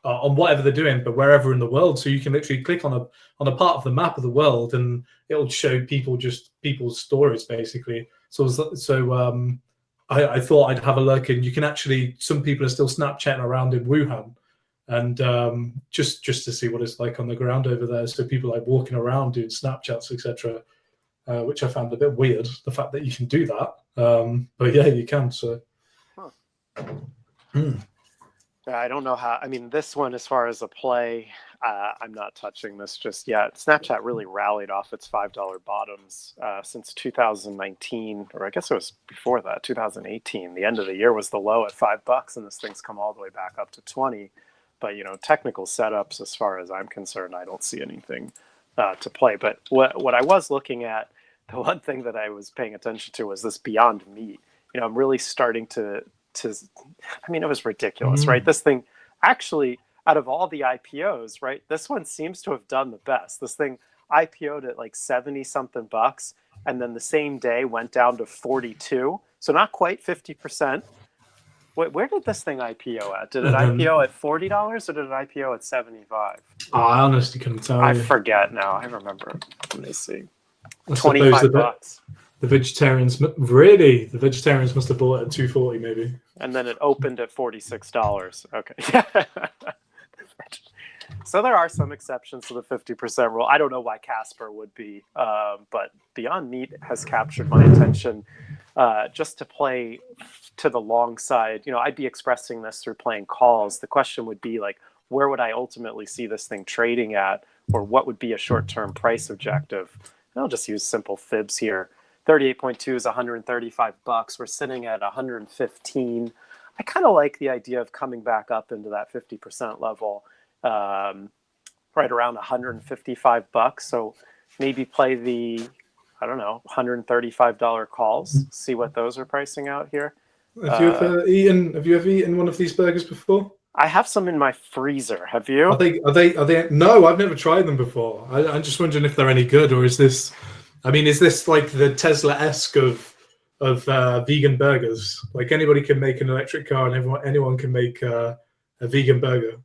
whatever they're doing, but wherever in the world. So you can literally click on a part of the map of the world, and it'll show people's stories basically. I thought I'd have a look, and you can actually, some people are still Snapchatting around in Wuhan, and just to see what it's like on the ground over there. So people like walking around doing Snapchats, etc., which I found a bit weird, the fact that you can do that. But yeah, you can. So. I don't know how. I mean, this one, as far as a play, I'm not touching this just yet. Snapchat really rallied off its $5 bottoms since 2019, or I guess it was before that, 2018. The end of the year was the low at $5, and this thing's come all the way back up to 20. But technical setups, as far as I'm concerned, I don't see anything to play. But what I was looking at, the one thing that I was paying attention to was this Beyond Meat. I'm really starting to I mean, it was ridiculous, right? This thing actually, out of all the IPOs, right, this one seems to have done the best. This thing IPO'd at like 70 something bucks, and then the same day went down to 42. So not quite 50%. Where did this thing IPO at? Did it IPO at $40 or did it IPO at 75? I honestly couldn't tell I you. forget now. I remember. Let me see. I 25 bucks. The vegetarians must have bought it at 240 maybe. And then it opened at $46. Okay. So there are some exceptions to the 50% rule. I don't know why Casper would be, but Beyond Meat has captured my attention just to play to the long side. You know, I'd be expressing this through playing calls. The question would be like, where would I ultimately see this thing trading at, or what would be a short-term price objective? And I'll just use simple fibs here. 38.2 is 135 bucks. We're sitting at 115. I kind of like the idea of coming back up into that 50% level, right around 155 bucks. So maybe play the, I don't know, $135 calls. See what those are pricing out here. Have you ever eaten one of these burgers before? I have some in my freezer. Have you? Are they? No, I've never tried them before. I'm just wondering if they're any good, or is this? I mean, is this like the Tesla-esque of vegan burgers? Like anybody can make an electric car, and anyone can make a vegan burger.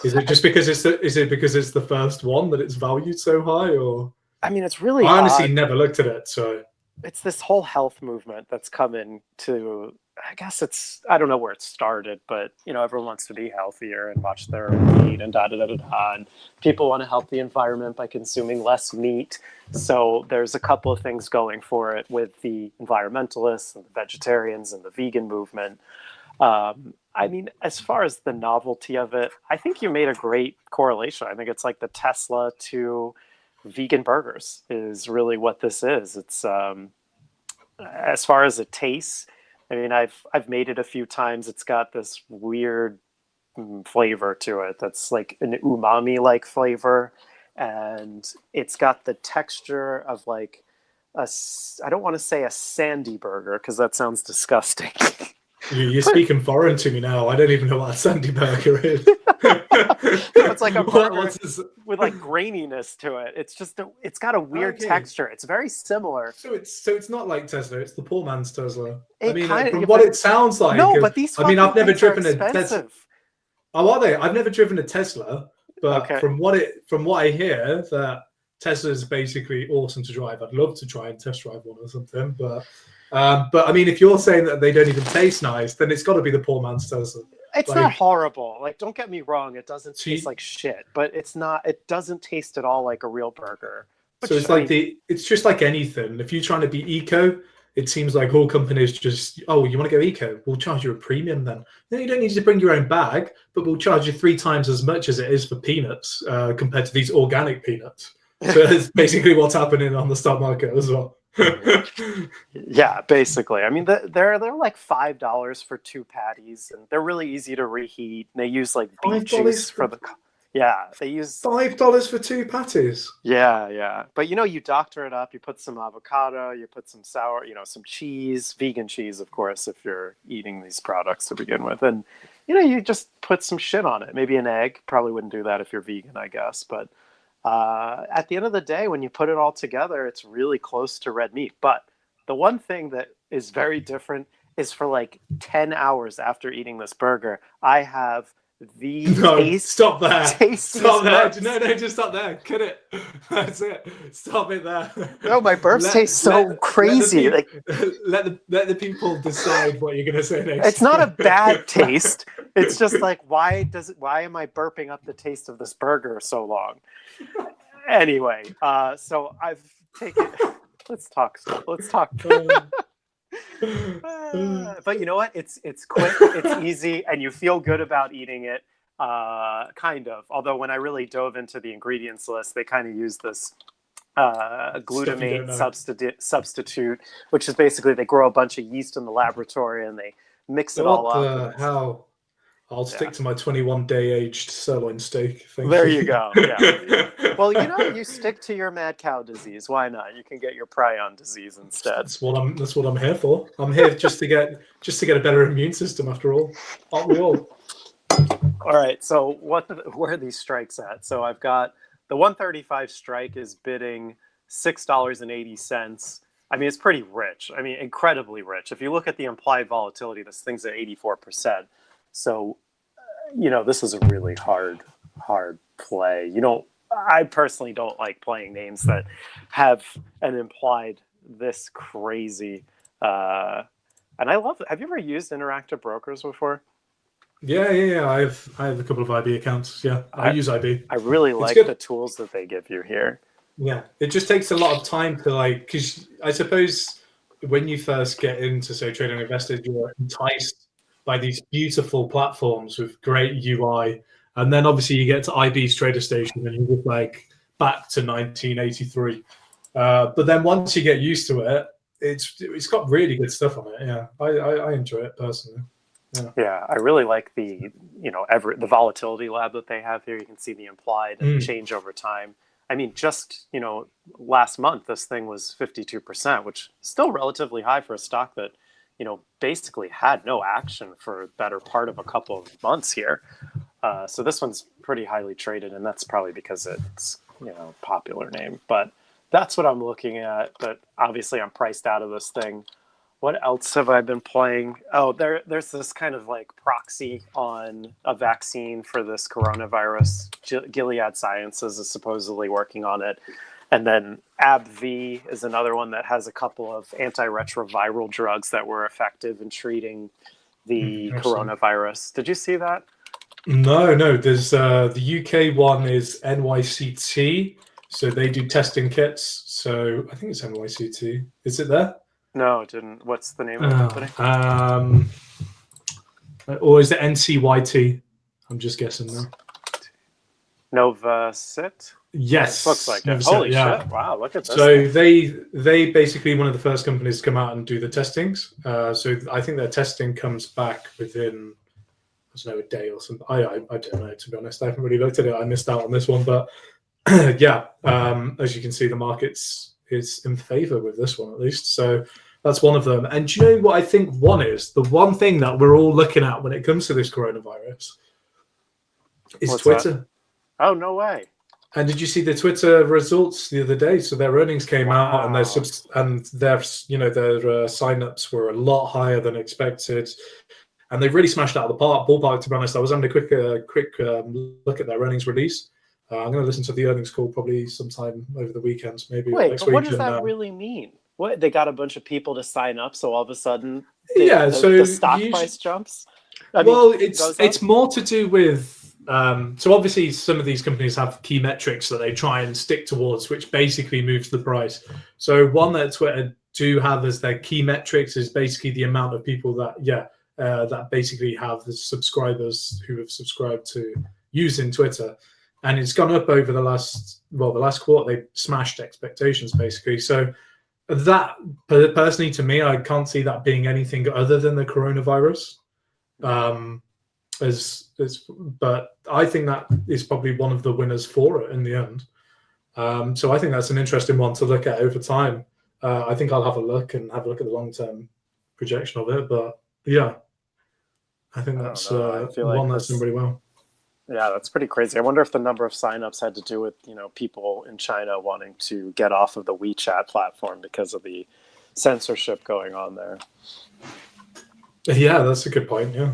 Is it just because it's the first one that it's valued so high, or? I mean, it's really. I honestly never looked at it, so. It's this whole health movement that's come into, I guess I don't know where it started, but, you know, everyone wants to be healthier and watch their meat and da-da-da-da-da. And people want to help the environment by consuming less meat. So there's a couple of things going for it with the environmentalists and the vegetarians and the vegan movement. I mean, as far as the novelty of it, I think you made a great correlation. I think it's like the Tesla to vegan burgers is really what this is. It's as far as it tastes, I mean, I've made it a few times. It's got this weird flavor to it that's like an umami like flavor, and it's got the texture of like I don't want to say a sandy burger because that sounds disgusting. You're speaking foreign to me now. I don't even know what a sandy burger is. It's like a burger with like graininess to it. It's just it's got a weird texture. It's very similar. So it's not like Tesla. It's the poor man's Tesla. I mean, from what it sounds like. No, but these. I mean, I've never driven a Tesla. Oh, are they? I've never driven a Tesla, but okay. from what I hear, that Tesla is basically awesome to drive. I'd love to try and test drive one or something, but I mean, if you're saying that they don't even taste nice, then it's got to be the poor man's Tesla. It's not horrible. Like, don't get me wrong. It doesn't taste like shit, but it's not. It doesn't taste at all like a real burger. So it's like it's just like anything. If you're trying to be eco, it seems like all companies just, oh, you want to go eco? We'll charge you a premium then. Then you don't need to bring your own bag, but we'll charge you 3 times as much as it is for peanuts compared to these organic peanuts. So it's basically what's happening on the stock market as well. Yeah, basically. I mean, they're like $5 for 2 patties, and they're really easy to reheat. And they use like beef juice for the. Yeah, they use $5 for 2 patties. Yeah. But you doctor it up. You put some avocado. You put some sour. Some cheese, vegan cheese, of course, if you're eating these products to begin with, and you just put some shit on it. Maybe an egg. Probably wouldn't do that if you're vegan, I guess, but. At the end of the day, when you put it all together, it's really close to red meat. But the one thing that is very different is for like 10 hours after eating this burger, I have the stop there. Stop there. Burps. No, just stop there. Cut it. That's it. Stop it there. No, my burps taste so crazy. Let the people decide what you're going to say next. It's not a bad taste. It's just like, why am I burping up the taste of this burger so long? Anyway, so I've taken. Let's talk. But you know what? It's quick, it's easy, and you feel good about eating it. Kind of. Although when I really dove into the ingredients list, they kind of use this glutamate substitute, which is basically they grow a bunch of yeast in the laboratory and they mix it all up. How? I'll stick to my 21-day aged sirloin steak. There you go. Yeah. Well, you stick to your mad cow disease. Why not? You can get your prion disease instead. That's what I'm here for. I'm here just to get a better immune system. After all, aren't we all? All right. So where are these strikes at? So I've got the 135 strike is bidding $6.80. I mean, it's pretty rich. I mean, incredibly rich. If you look at the implied volatility, this thing's at 84%. So, this is a really hard play. I personally don't like playing names that have an implied this crazy. And I love it. Have you ever used Interactive Brokers before? Yeah. I have a couple of IB accounts. Yeah, I use IB. I really like the tools that they give you here. Yeah, it just takes a lot of time to because I suppose when you first get into, say, trading investors, you're enticed by these beautiful platforms with great UI. And then obviously you get to IB's Trader Station and you're just back to 1983. But then once you get used to it, it's got really good stuff on it. Yeah, I enjoy it personally. Yeah, I really like the the volatility lab that they have here. You can see the implied and change over time. I mean, just last month this thing was 52%, which is still relatively high for a stock that basically had no action for the better part of a couple of months here. So this one's pretty highly traded, and that's probably because it's popular name. But that's what I'm looking at. But obviously, I'm priced out of this thing. What else have I been playing? Oh, there's this kind of proxy on a vaccine for this coronavirus. Gilead Sciences is supposedly working on it. And then AbbVie is another one that has a couple of antiretroviral drugs that were effective in treating the coronavirus. Did you see that? No. There's the UK one is NYCT. So they do testing kits. So I think it's NYCT. Is it there? No, it didn't. What's the name of the company? Or is it NCYT? I'm just guessing now. Novasit? Yes. It looks like it. Novasit, Holy shit. Wow, look at this. So they basically one of the first companies to come out and do the testings. So I think their testing comes back within, a day or something. I don't know, to be honest. I haven't really looked at it. I missed out on this one. But yeah, as you can see, the market's is in favor with this one at least. So that's one of them. And do you know what I think one is? The one thing that we're all looking at when it comes to this coronavirus is What's Twitter. That? Oh, no way. And did you see the Twitter results the other day? So their earnings came out and their signups were a lot higher than expected. And they've really smashed out of the ballpark, to be honest. I was having a quick look at their earnings release. I'm going to listen to the earnings call probably sometime over the weekend, maybe next week. What does that really mean? What, they got a bunch of people to sign up, so all of a sudden so the stock price jumps? It's more to do with so obviously some of these companies have key metrics that they try and stick towards, which basically moves the price. So one that Twitter do have as their key metrics is basically the amount of people that basically have the subscribers who have subscribed to using Twitter. And it's gone up over the last quarter. They smashed expectations, basically. So that, personally, to me, I can't see that being anything other than the coronavirus. But I think that is probably one of the winners for it in the end. So I think that's an interesting one to look at over time. I think I'll have a look at the long-term projection of it. But yeah, I think that's one that's done really well. Yeah, that's pretty crazy. I wonder if the number of signups had to do with, people in China wanting to get off of the WeChat platform because of the censorship going on there. Yeah, that's a good point. Yeah,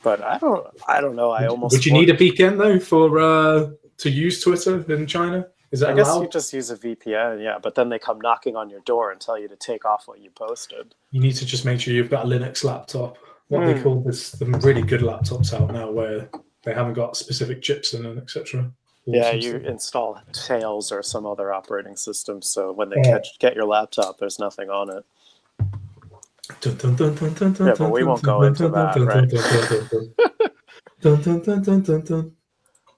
but I don't know. Would you need a VPN though for to use Twitter in China? Is that allowed? I guess you just use a VPN, yeah. But then they come knocking on your door and tell you to take off what you posted. You need to just make sure you've got a Linux laptop. What they call this, the really good laptops out now where they haven't got specific chips in them, etc. Yeah, you install Tails or some other operating system, so when they get your laptop, there's nothing on it. Yeah, but we won't go into that, right?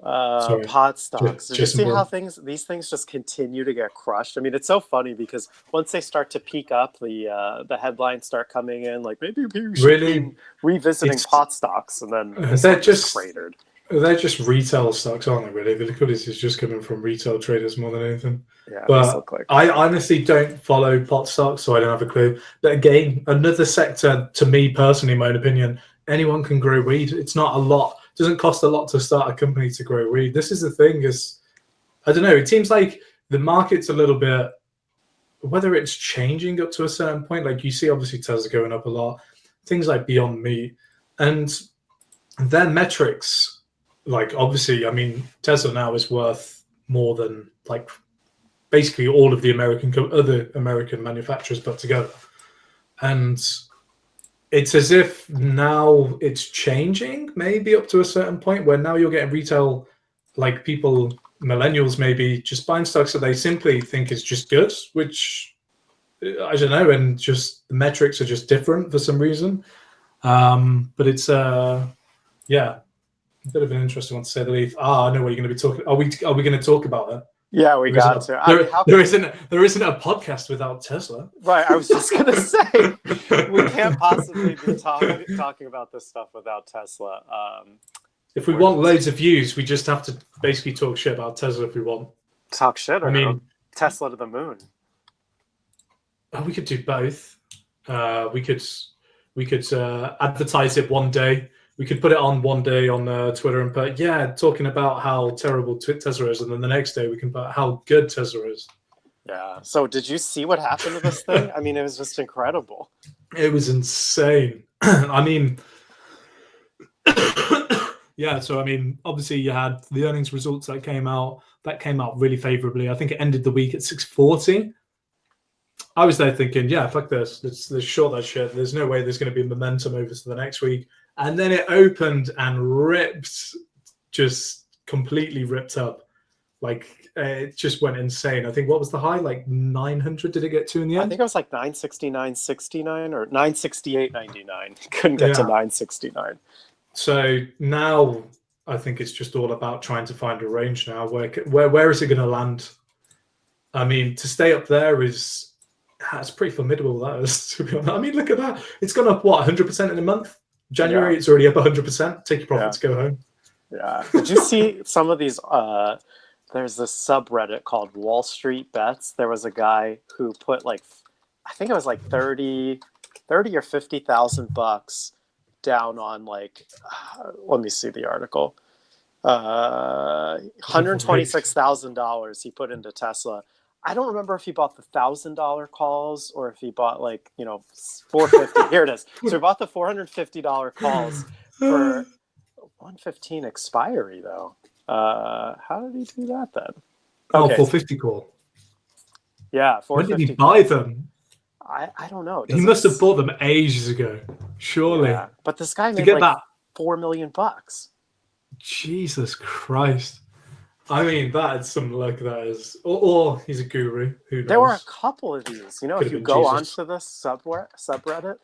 Sorry, Pot stocks. Did you just see how more. these things just continue to get crushed? I mean, it's so funny because once they start to peak up, the headlines start coming in like maybe you should be Really, revisiting it's pot stocks, and then this they're one just just cratered. they're just retail stocks, aren't they? Really, the liquidity is just coming from retail traders more than anything. Yeah, these But look like I honestly don't follow pot stocks, so I don't have a clue. But again, another sector, to me personally, in my own opinion, anyone can grow weed. It's not a lot. It doesn't cost a lot to start a company to grow weed. This is the thing is, I don't know. It seems like the market's a little bit, whether it's changing up to a certain point. Like you see, obviously Tesla going up a lot. Things like Beyond Meat and their metrics. Like obviously, I mean, Tesla now is worth more than like basically all of the other American manufacturers put together, and it's as if now it's changing, maybe up to a certain point where now you're getting retail, like people, millennials, maybe just buying stocks that they simply think is just good, which I don't know, and just the metrics are just different for some reason. But it's yeah, a bit of an interesting one to say the least. I know what you're going to be talking. Are we going to talk about that? yeah, we got to. I mean, There isn't a podcast without Tesla. Right, I was just gonna say we can't possibly be talking about this stuff without Tesla. If we want loads of views, we just have to basically talk shit about Tesla if we want. Talk shit, or I mean, Tesla to the moon. We could do both. We could advertise it one day. We could put it on one day on Twitter and put, talking about how terrible Tesla is, and then the next day we can put how good Tesla is. Yeah. So did you see what happened to this thing? I mean, it was just incredible. It was insane. I mean, yeah. So I mean, obviously you had the earnings results that came out. That came out really favorably. I think it ended the week at 640. I was there thinking, yeah, fuck this. Let's short that shit. There's no way there's going to be momentum over to the next week. And then it opened and ripped, just completely ripped up. Like it just went insane. I think what was the high? Like 900 did it get to in the end? I think it was like 969.69 or 968.99. Couldn't get to 969. So now I think it's just all about trying to find a range now. Where is it going to land? I mean, to stay up there is that's pretty formidable. That is, to be honest. I mean, look at that. It's gone up what 100% in a month. January, it's already up 100%. Take your profits, go home. Yeah. Did you see some of these? There's this subreddit called Wall Street Bets. There was a guy who put like, I think it was like 30 or 50,000 bucks down on like, let me see the article. $126,000 he put into Tesla. I don't remember if he bought the $1,000 calls or if he bought like, $450. Here it is. So he bought the $450 calls for 115 expiry though. How did he do that then? Okay. 450 call. Yeah, 450. When did he buy them? I don't know. He must have bought them ages ago, surely. Yeah, but this guy made like that $4 million. Jesus Christ. I mean, that's some luck, that is. Or he's a guru. Who knows? There were a couple of these. If you go Jesus. onto this subreddit,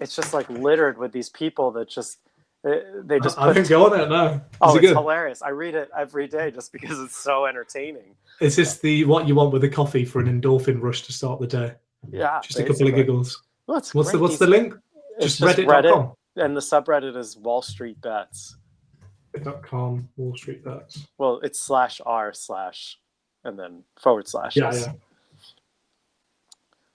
it's just like littered with these people that just they just. I didn't go on it now. Oh, it's hilarious! I read it every day just because it's so entertaining. Is this what you want with a coffee for an endorphin rush to start the day? Yeah, just a couple of giggles. Well, what's the link? Just Reddit, and the subreddit is Wall Street Bets. .com Wall Street Bets. Well, it's /r/ and then /. Yeah.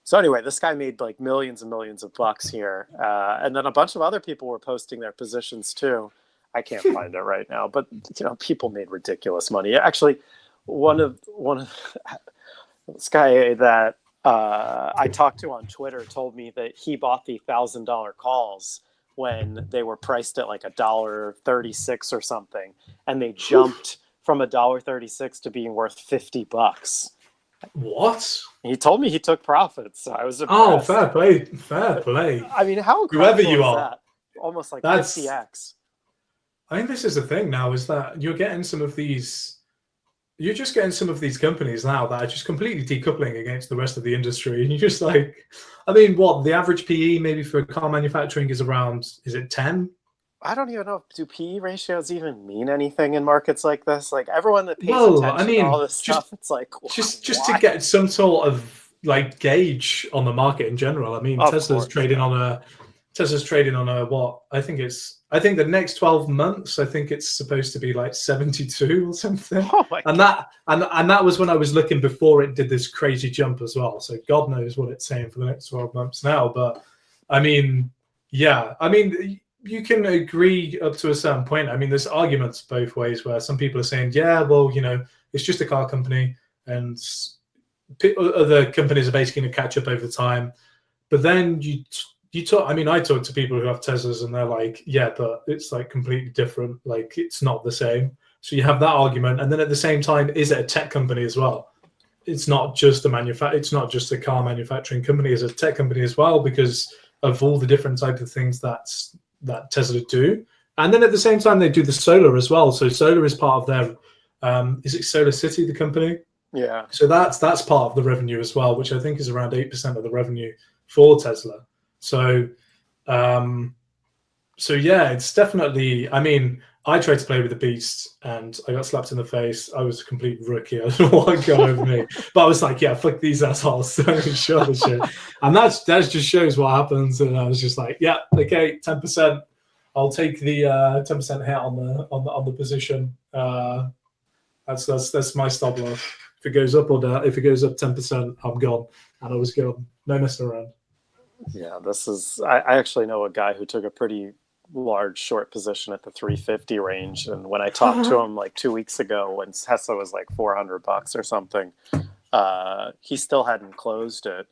So anyway, this guy made like millions and millions of bucks here, and then a bunch of other people were posting their positions too. I can't find it right now, but people made ridiculous money. Actually, one of this guy that I talked to on Twitter told me that he bought the $1,000 calls when they were priced at like $1.36 or something, and they jumped from $1.36 to being worth $50. What? He told me he took profits, so I was impressed. Oh, fair play. I mean, how incredible whoever you is are, that? Almost like 50x. I think this is the thing now, is that you're getting some of these. You're just getting some of these companies now that are just completely decoupling against the rest of the industry. And you're just like, I mean, what the average PE maybe for car manufacturing is around, is it 10? I don't even know. Do PE ratios even mean anything in markets like this? Like everyone that pays Well, I attention to all mean, this stuff, it's like just to why? get some sort of like gauge on the market in general. I mean, Of course, Tesla's trading on a what? I think the next 12 months, I think it's supposed to be like 72 or something. oh my And god, that was when I was looking before it did this crazy jump as well. So God knows what it's saying for the next 12 months now. But I mean, yeah, I mean, you can agree up to a certain point. I mean, there's arguments both ways where some people are saying, yeah, well, you know, it's just a car company and other companies are basically going to catch up over time. But then you talk. I mean, I talk to people who have Teslas, and they're like, "Yeah, but it's like completely different. Like, it's not the same." So you have that argument, and then at the same time, is it a tech company as well? It's not just It's not just a car manufacturing company. It's a tech company as well because of all the different type of things that Tesla do. And then at the same time, they do the solar as well. So solar is part of their. Is it Solar City, the company? yeah. So that's part of the revenue as well, which I think is around 8% of the revenue for Tesla. So, so yeah, it's definitely. I mean, I tried to play with the beast, and I got slapped in the face. I was a complete rookie. I don't know what got over me, but I was like, "Yeah, fuck these assholes." Sure the shit, and that just shows what happens. And I was just like, "Yeah, okay, 10%. I'll take the 10% hit on the position." That's my stop loss. If it goes up or down, if it goes up 10%, I'm gone, and I was gone. No messing around. Yeah, this is. I actually know a guy who took a pretty large short position at the 350 range, and when I talked to him like 2 weeks ago, when Tesla was like $400 or something, he still hadn't closed it,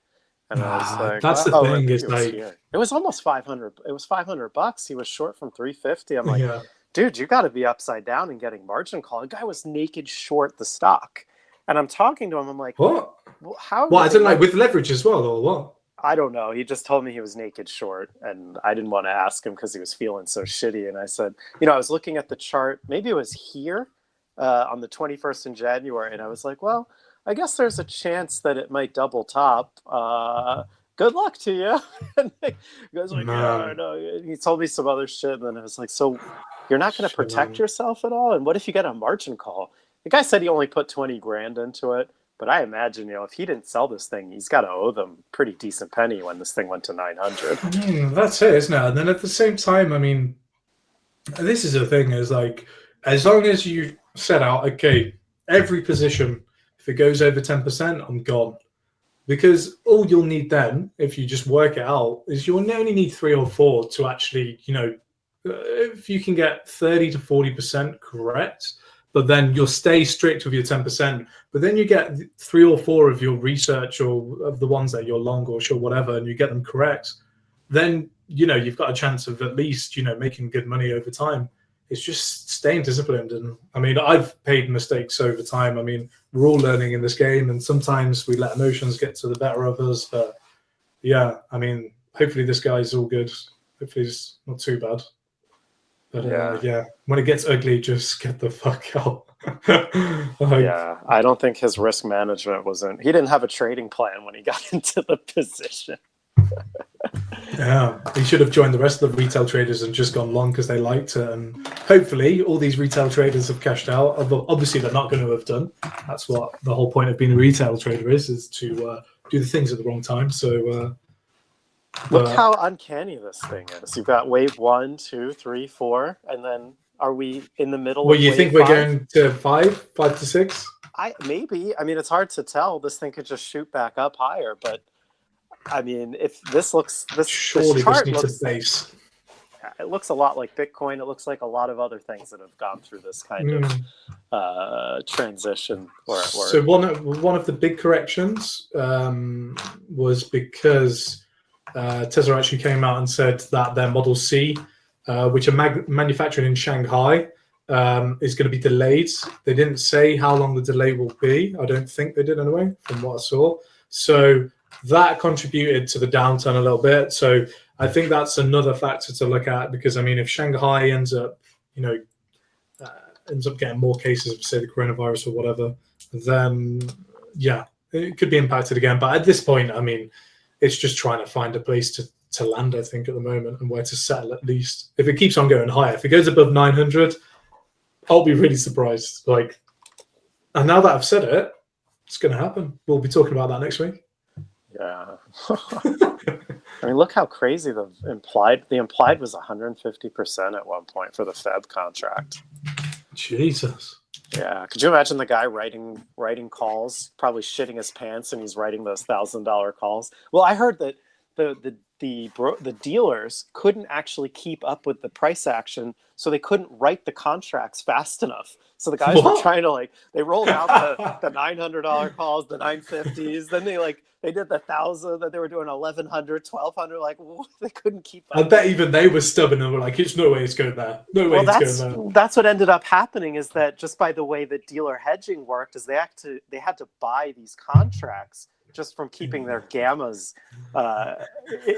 and I was like, That's the "Oh, thing. maybe Is it was like, here." It was almost 500. It was $500. He was short from 350. I'm like, yeah. dude, you got to be upside down and getting margin call. The guy was naked short the stock, and I'm talking to him. I'm like, What? well, how? What? I don't like with leverage as well, or what? I don't know. He just told me he was naked short, and I didn't want to ask him because he was feeling so shitty. And I said, I was looking at the chart. Maybe it was here on the 21st in January, and I was like, well, I guess there's a chance that it might double top. Good luck to you. And he goes like, yeah, no. He told me some other shit, and then I was like, so you're not going to protect yourself at all? And what if you get a margin call? The guy said he only put 20 grand into it. But I imagine, if he didn't sell this thing, he's got to owe them pretty decent penny when this thing went to 900. I mean, that's it, isn't it? And then at the same time, I mean, this is the thing: is like, as long as you set out, okay, every position, if it goes over 10%, I'm gone. Because all you'll need then, if you just work it out, is you'll only need 3 or 4 to actually, if you can get 30 to 40% correct. But then you'll stay strict with your 10%. But then you get 3 or 4 of your research or of the ones that you're long or short, whatever, and you get them correct. Then, you've got a chance of at least, making good money over time. It's just staying disciplined. And I mean, I've paid mistakes over time. I mean, we're all learning in this game. And sometimes we let emotions get to the better of us. But yeah, I mean, hopefully this guy's all good. Hopefully he's not too bad. But yeah, when it gets ugly, just get the fuck out. Yeah, I don't think his risk management wasn't. He didn't have a trading plan when he got into the position. Yeah, he should have joined the rest of the retail traders and just gone long because they liked it. And hopefully, all these retail traders have cashed out. Although obviously, they're not going to have done. That's what the whole point of being a retail trader is to do the things at the wrong time. So. Look how uncanny this thing is. You've got wave 1, 2, 3, 4, and then are we in the middle? Well, you think we're 5? going to 5 to 6? Maybe. I mean, it's hard to tell. This thing could just shoot back up higher, but I mean, if this surely chart this needs a base. It looks a lot like Bitcoin. It looks like a lot of other things that have gone through this kind of transition. So one of the big corrections was because Tesla actually came out and said that their Model C, which are manufactured in Shanghai, is going to be delayed. They didn't say how long the delay will be. I don't think they did anyway, from what I saw. So that contributed to the downturn a little bit. So I think that's another factor to look at because, I mean, if Shanghai ends up getting more cases of, say, the coronavirus or whatever, then, yeah, it could be impacted again. But at this point, I mean, it's just trying to find a place to land, I think, at the moment, and where to settle at least. If it keeps on going higher, if it goes above 900, I'll be really surprised. Like, and now that I've said it, it's going to happen. We'll be talking about that next week. Yeah. I mean, look how crazy the implied was 150% at one point for the Feb contract. Jesus. Yeah. Could you imagine the guy writing calls, probably shitting his pants, and he's writing those $1,000 calls? Well, I heard that the dealers couldn't actually keep up with the price action, so they couldn't write the contracts fast enough. So the guys were trying to they rolled out the $900 calls, the 950s. Then they did the 1,000. Then they were doing 1,100, 1,200. Like they couldn't keep up. I bet even they were stubborn and were like, "It's no way it's going there. No way it's going there." That's what ended up happening. Is that just by the way that dealer hedging worked? Is they had to buy these contracts just from keeping their gammas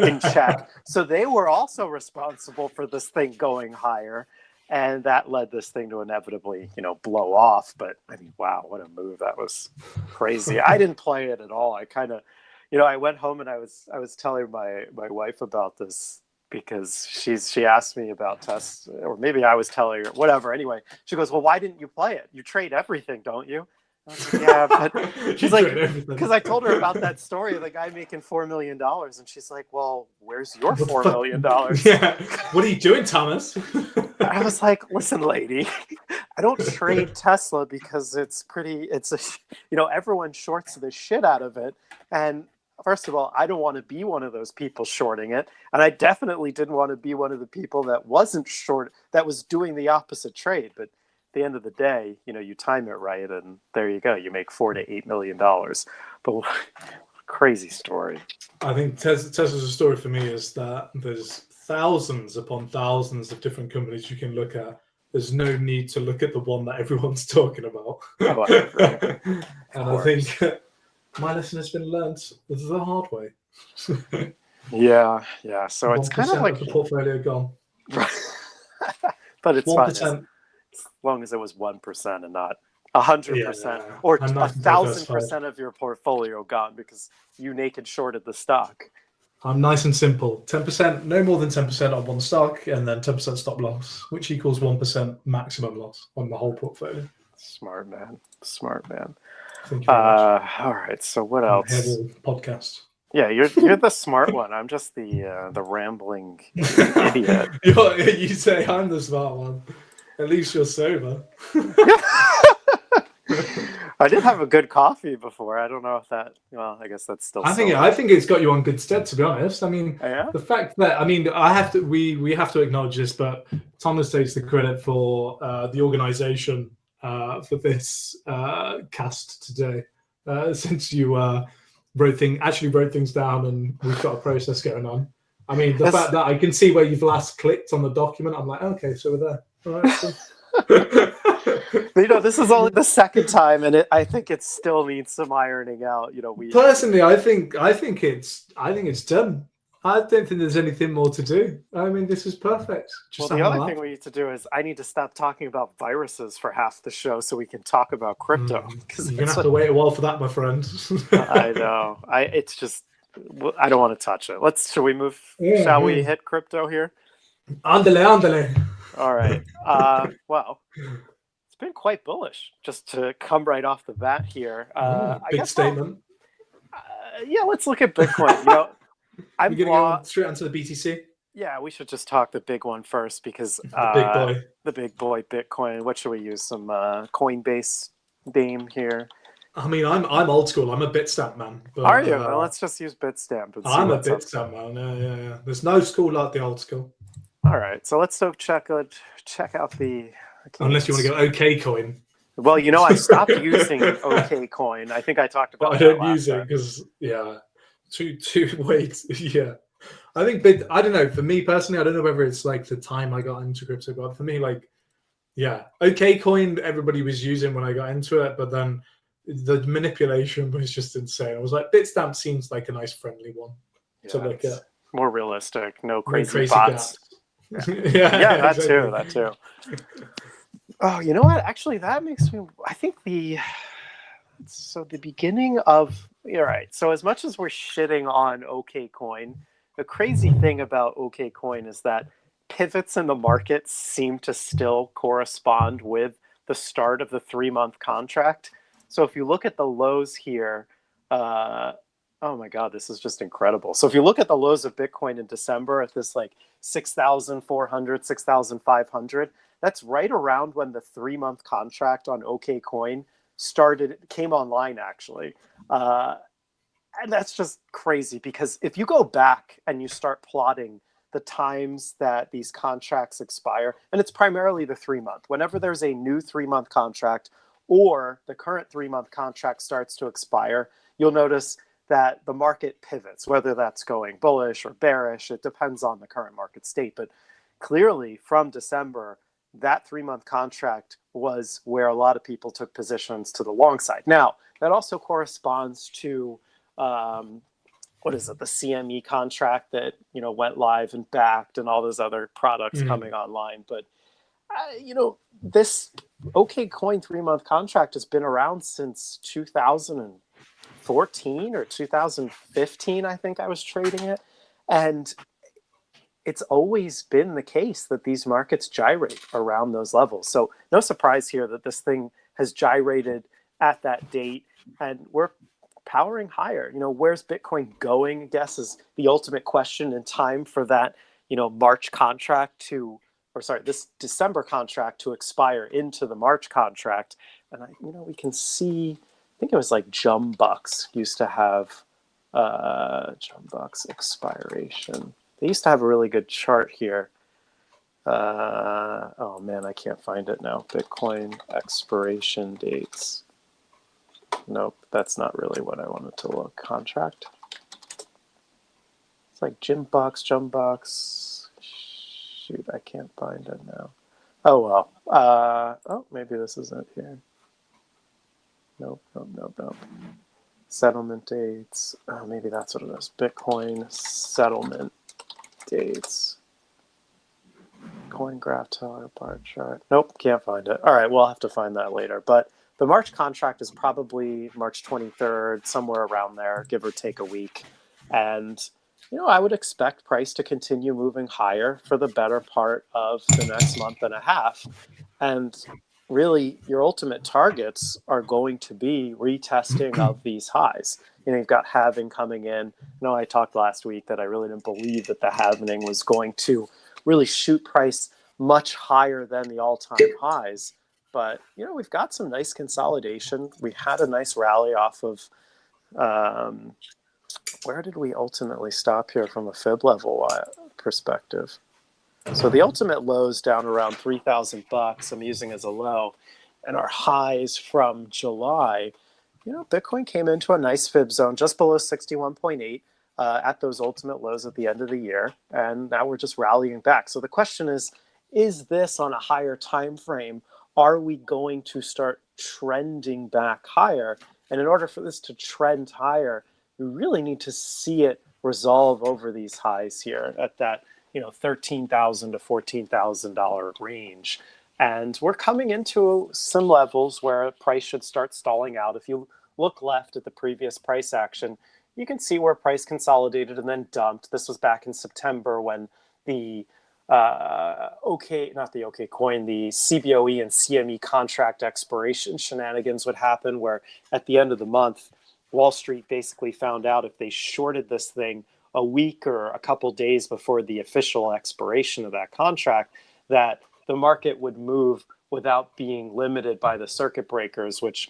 in check. So they were also responsible for this thing going higher. And that led this thing to inevitably, blow off. But I mean, wow, what a move. That was crazy. I didn't play it at all. I kind of, I went home and I was telling my wife about this because she asked me about tests, or maybe I was telling her, whatever. Anyway, she goes, well, why didn't you play it? You trade everything, don't you? I was like, yeah, but she's like, because I told her about that story of the guy making $4 million, and she's like, well, where's your $4 million? Yeah, what are you doing, Thomas? I was like, listen, lady, I don't trade Tesla because everyone shorts the shit out of it, and first of all, I don't want to be one of those people shorting it, and I definitely didn't want to be one of the people that wasn't short, that was doing the opposite trade, but. The end of the day, you time it right, and there you go. You make $4 to $8 million. But crazy story. I think Tesla's story for me is that there's thousands upon thousands of different companies you can look at. There's no need to look at the one that everyone's talking about. Oh, I agree. And I think my lesson has been learned the hard way. Yeah. So it's kind of like the portfolio gone. But it's 1%. fun. As long as it was 1% and not 100% or 1,000% of your portfolio gone because you naked shorted the stock. I'm nice and simple. 10%, no more than 10% on one stock, and then 10% stop loss, which equals 1% maximum loss on the whole portfolio. Smart man. Thank you very much. All right. So what else? Podcast. Yeah, you're the smart one. I'm just the rambling idiot. You say I'm the smart one. At least you're sober. I did have a good coffee before. I don't know if that. Well, I guess that's still. I think it's got you on good stead. To be honest, I mean, the fact that I have to. We have to acknowledge this, but Thomas takes the credit for the organisation for this cast today. Since you wrote things down, and we've got a process going on. I mean, the fact that I can see where you've last clicked on the document, I'm like, okay, so we're there. All right, cool. This is only the second time, and I think it still needs some ironing out. Personally, I think it's done. I don't think there's anything more to do. I mean, this is perfect. The other thing we need to do is I need to stop talking about viruses for half the show so we can talk about crypto. You're gonna have to wait a while for that, my friend. I know. It's just. I don't want to touch it. Should we move? Yeah, shall we hit crypto here? Andale. All right. Well, it's been quite bullish. Just to come right off the bat here. Big statement. Let's look at Bitcoin. I'm going to go straight onto the BTC. Yeah, we should just talk the big one first because the big boy Bitcoin. What should we use? Some Coinbase name here. I mean, I'm old school. I'm a Bitstamp man. But, are you? Well, let's just use Bitstamp. I'm a Bitstamp man. Yeah. There's no school like the old school. All right, so let's check out the. Unless you want to go OK Coin. Well, I stopped using OK Coin. I think I talked about. I don't use it because too weight. Yeah, I think I don't know. For me personally, I don't know whether it's like the time I got into crypto, but for me, OK Coin everybody was using when I got into it, but then. The manipulation was just insane. I was like, Bitstamp seems like a nice, friendly one to look at. More realistic, no crazy bots. Yeah, that too. Oh, you know what? Actually, that makes me. I think the beginning of. You're right. So as much as we're shitting on OK Coin, the crazy thing about OKCoin is that pivots in the market seem to still correspond with the start of the 3-month contract. So if you look at the lows here, oh my God, this is just incredible. So if you look at the lows of Bitcoin in December at this like 6,400, 6,500, that's right around when the 3-month contract on OKCoin came online actually. And that's just crazy because if you go back and you start plotting the times that these contracts expire, and it's primarily the 3-month, whenever there's a new 3-month contract or the current 3-month contract starts to expire, you'll notice that the market pivots, whether that's going bullish or bearish. It depends on the current market state. But clearly from December, that 3-month contract was where a lot of people took positions to the long side. Now, that also corresponds to what is it, the CME contract that went live and backed, and all those other products coming online. But this OKCoin 3-month contract has been around since 2014 or 2015. I think I was trading it, and it's always been the case that these markets gyrate around those levels. So no surprise here that this thing has gyrated at that date, and we're powering higher. Where's Bitcoin going, I guess, is the ultimate question in time for that, March contract this December contract to expire into the March contract. And we can see, I think it was like Jumbucks used to have Jumbucks expiration. They used to have a really good chart here. Oh man, I can't find it now. Bitcoin expiration dates. Nope, that's not really what I wanted to look. Contract. It's like Jumbucks. Shoot, I can't find it now. Oh well. Oh, maybe this isn't here. Nope. Settlement dates. Oh, maybe that's what it is. Bitcoin settlement dates. Coin graph teller bar chart. Nope, can't find it. All right, we'll have to find that later. But the March contract is probably March 23rd, somewhere around there, give or take a week. And, I would expect price to continue moving higher for the better part of the next month and a half. And really, your ultimate targets are going to be retesting of these highs. You've got halving coming in. I talked last week that I really didn't believe that the halving was going to really shoot price much higher than the all-time highs. But, we've got some nice consolidation. We had a nice rally off of, where did we ultimately stop here from a fib level perspective? So the ultimate lows down around $3,000 I'm using as a low, and our highs from July, Bitcoin came into a nice fib zone just below 61.8 at those ultimate lows at the end of the year, and now we're just rallying back. So the question is this on a higher time frame? Are we going to start trending back higher? And in order for this to trend higher, we really need to see it resolve over these highs here at that $13,000 to $14,000 range. And we're coming into some levels where price should start stalling out. If you look left at the previous price action, you can see where price consolidated and then dumped. This was back in September when the the CBOE and CME contract expiration shenanigans would happen, where at the end of the month, Wall Street basically found out if they shorted this thing a week or a couple days before the official expiration of that contract, that the market would move without being limited by the circuit breakers, which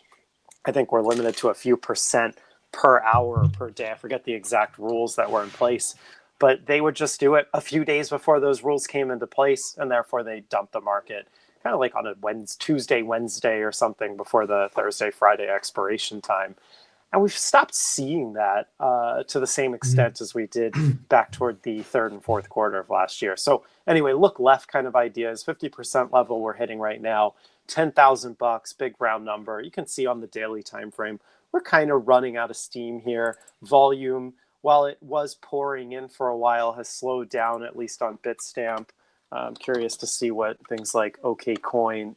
I think were limited to a few percent per hour or per day. I forget the exact rules that were in place, but they would just do it a few days before those rules came into place, and therefore they dumped the market kind of like on a Tuesday, Wednesday or something before the Thursday, Friday expiration time. And we've stopped seeing that to the same extent as we did back toward the third and fourth quarter of last year. So anyway, look left kind of ideas, 50% level we're hitting right now, $10,000, big round number. You can see on the daily time frame, we're kind of running out of steam here. Volume, while it was pouring in for a while, has slowed down, at least on Bitstamp. I'm curious to see what things like Coinbase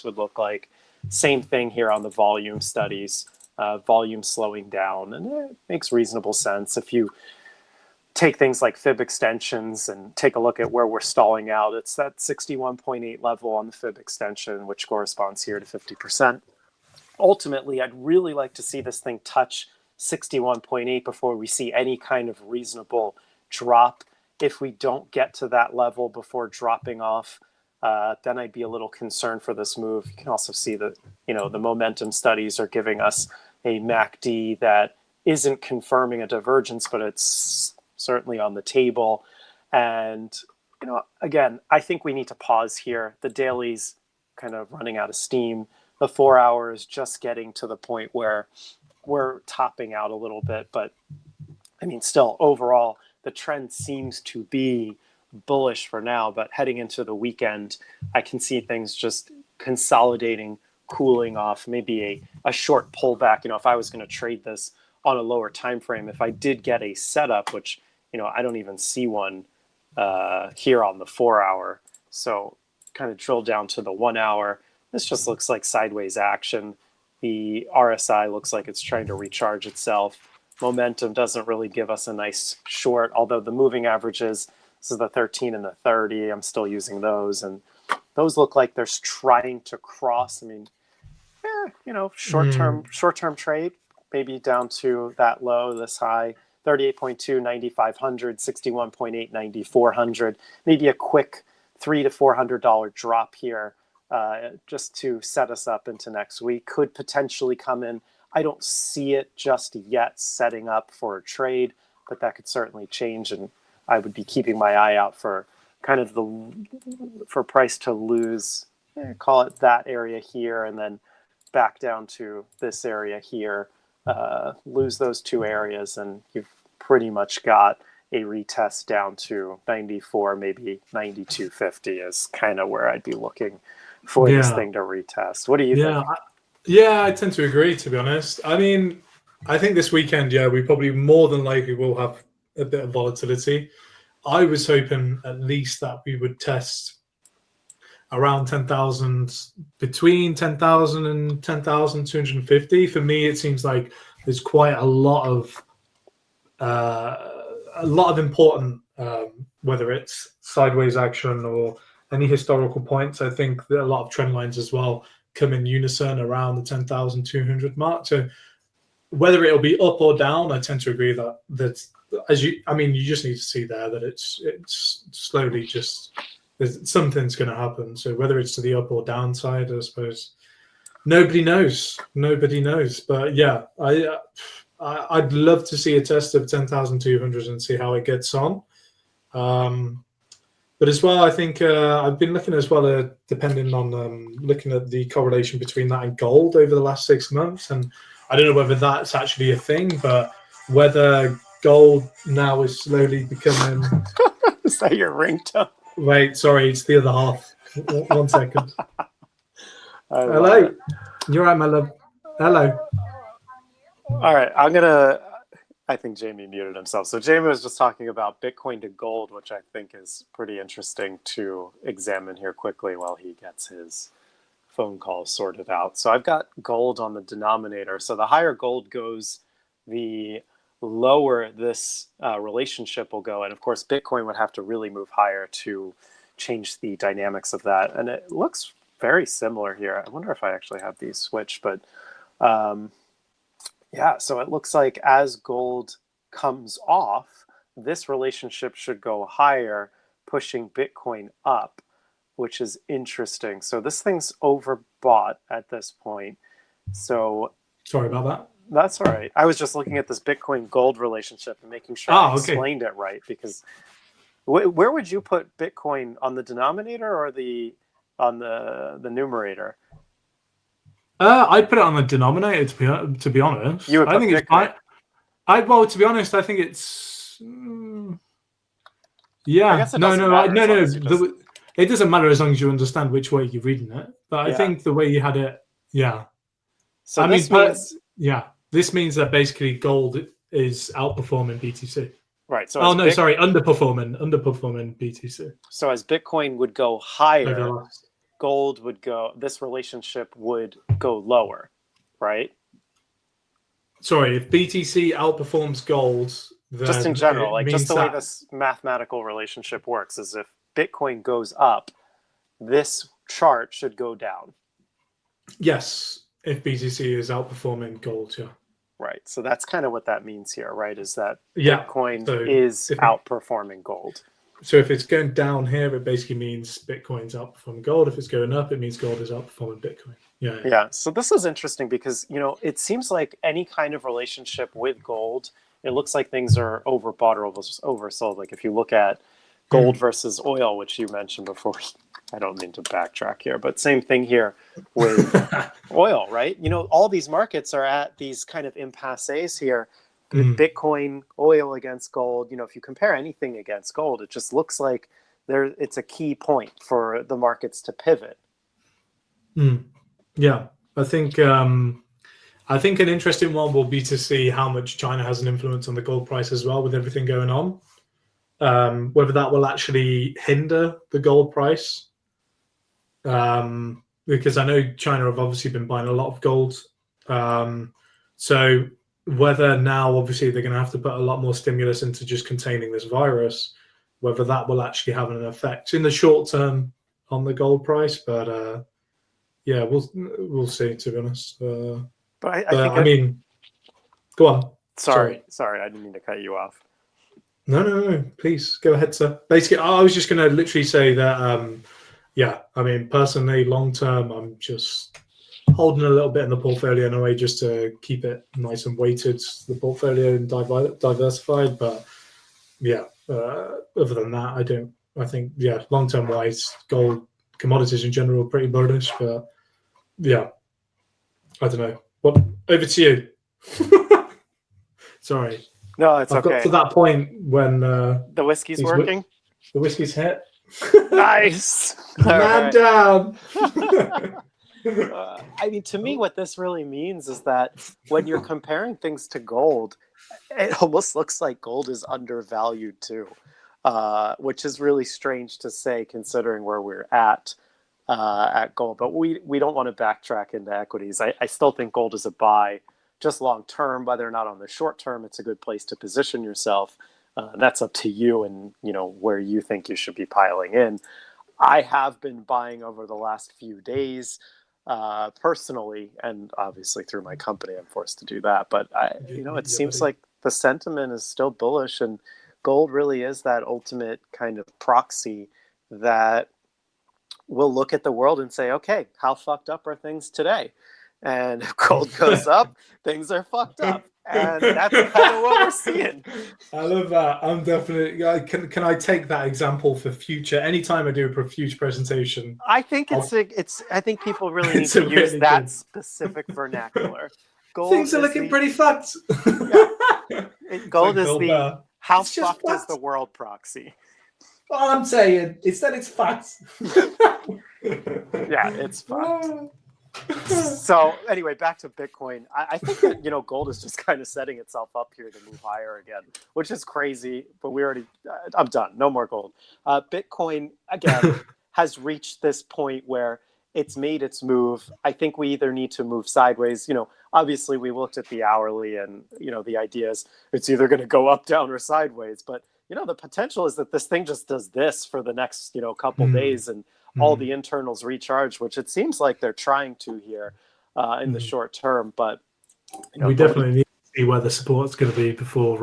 would look like. Same thing here on the volume studies, volume slowing down, and it makes reasonable sense. If you take things like fib extensions and take a look at where we're stalling out. It's that 61.8 level on the fib extension, which corresponds here to 50%. Ultimately, I'd really like to see this thing touch 61.8 before we see any kind of reasonable drop. If we don't get to that level before dropping off, then I'd be a little concerned for this move. You can also see that, the momentum studies are giving us a MACD that isn't confirming a divergence, but it's certainly on the table. And, again, I think we need to pause here. The daily's kind of running out of steam. The 4 hours just getting to the point where we're topping out a little bit. But, still, overall, the trend seems to be bullish for now. But heading into the weekend, I can see things just consolidating, cooling off, maybe a short pullback. If I was going to trade this on a lower time frame, if I did get a setup, which, I don't even see one here on the 4 hour. So kind of drill down to the 1 hour. This just looks like sideways action. The RSI looks like it's trying to recharge itself. Momentum doesn't really give us a nice short, although the moving averages, this is the 13 and the 30. I'm still using those. And those look like they're trying to cross. Short-term trade, maybe down to that low, this high, 38.2, 9,500, 61.8, 9,400. Maybe a quick $300 to $400 drop here. Just to set us up into next week, could potentially come in. I don't see it just yet setting up for a trade, but that could certainly change, and I would be keeping my eye out for kind of for price to lose, call it that area here, and then back down to this area here, lose those two areas, and you've pretty much got a retest down to 94, maybe 92.50 is kind of where I'd be looking for this thing to retest. What do you think? I tend to agree, to be honest. I think this weekend, we probably more than likely will have a bit of volatility. I was hoping at least that we would test around 10,000, between 10,000 and 10,250. For me, it seems like there's quite a lot of important, whether it's sideways action or any historical points. I think that a lot of trend lines as well come in unison around the 10,200 mark. So whether it'll be up or down, I tend to agree that you just need to see there that it's slowly just something's going to happen. So whether it's to the up or downside, I suppose nobody knows. But yeah, I'd love to see a test of 10,200 and see how it gets on. But as well, I think I've been looking as well, depending on looking at the correlation between that and gold over the last 6 months. And I don't know whether that's actually a thing, but whether gold now is slowly becoming... Is that your ringtone? Wait, sorry, it's the other half. 1 second. Hello. You're right, my love. Hello. All right, I think Jamie muted himself. So Jamie was just talking about Bitcoin to gold, which I think is pretty interesting to examine here quickly while he gets his phone call sorted out. So I've got gold on the denominator. So the higher gold goes, the lower this relationship will go. And of course, Bitcoin would have to really move higher to change the dynamics of that. And it looks very similar here. I wonder if I actually have these switched, but so it looks like as gold comes off, this relationship should go higher, pushing Bitcoin up, which is interesting. So this thing's overbought at this point. So sorry about that. That's all right. I was just looking at this Bitcoin gold relationship and making sure I explained it right, because where would you put Bitcoin, on the denominator or on the numerator? I'd put it on the denominator, to be honest. You would put I think Bitcoin. it's fine. Well, to be honest, I think it's I guess it doesn't matter. It doesn't matter as long as you understand which way you're reading it. But I think the way you had it, So this means that basically gold is outperforming BTC. Right. So underperforming BTC. So as Bitcoin would go higher, gold would go. This relationship would go lower, right? Sorry, if BTC outperforms gold, Just in then general, it like just means the way that this mathematical relationship works is if Bitcoin goes up, this chart should go down. yes, if BTC is outperforming gold, yeah. Right. So that's kind of what that means here, right? Is that Yeah. Bitcoin So is if outperforming gold. so if it's going down here, it basically means Bitcoin's outperforming gold. If it's going up, it means gold is outperforming Bitcoin. Yeah. Yeah. So this is interesting because, it seems like any kind of relationship with gold, it looks like things are overbought or oversold. Like if you look at gold versus oil, which you mentioned before, I don't mean to backtrack here, but same thing here with oil, right? All these markets are at these kind of impasses here. Bitcoin, oil against gold. If you compare anything against gold, it just looks like it's a key point for the markets to pivot. Yeah, I think an interesting one will be to see how much China has an influence on the gold price as well, with everything going on. Whether that will actually hinder the gold price, because I know China have obviously been buying a lot of gold. So whether now, obviously, they're going to have to put a lot more stimulus into just containing this virus, whether that will actually have an effect in the short term on the gold price. But yeah, we'll see. To be honest, But I mean, go on. Sorry, I didn't mean to cut you off. No. Please go ahead, sir. Basically, I was just going to literally say that. Yeah, I mean, personally, long term, I'm just holding a little bit in the portfolio in a way just to keep it nice and weighted, the portfolio, and diversified. But yeah, other than that, I don't. I think, yeah, long term wise, gold, commodities in general are pretty bullish. But yeah, I don't know. What, over to you. Sorry. No, it's I've okay. got to that point when the whiskey's working. The whiskey's hit. Nice. Man down. I mean, to me, what this really means is that when you're comparing things to gold, it almost looks like gold is undervalued too, which is really strange to say considering where we're at gold. But we don't want to backtrack into equities. I still think gold is a buy, just long term. Whether or not on the short term, it's a good place to position yourself. That's up to you and where you think you should be piling in. I have been buying over the last few days personally, and obviously through my company I'm forced to do that. But it seems like the sentiment is still bullish, and gold really is that ultimate kind of proxy that will look at the world and say, okay, how fucked up are things today? And if gold goes up, things are fucked up. And that's kind of what we're seeing. I love that. I'm definitely. Can I take that example for future? Anytime I do a future presentation, I think I think people really need to use that specific vernacular. Gold things are looking pretty fucked. Yeah. Gold is the how fucked is the world proxy. All I'm saying is that it's fucked. Yeah, it's fucked. So anyway, back to Bitcoin. I think that gold is just kind of setting itself up here to move higher again, which is crazy. But I'm done. No more gold. Bitcoin again has reached this point where it's made its move. I think we either need to move sideways. Obviously we looked at the hourly, and the idea is it's either going to go up, down, or sideways. But the potential is that this thing just does this for the next couple days, and all the internals recharge, which it seems like they're trying to here in the short term. But we definitely need to see where the support's going to be before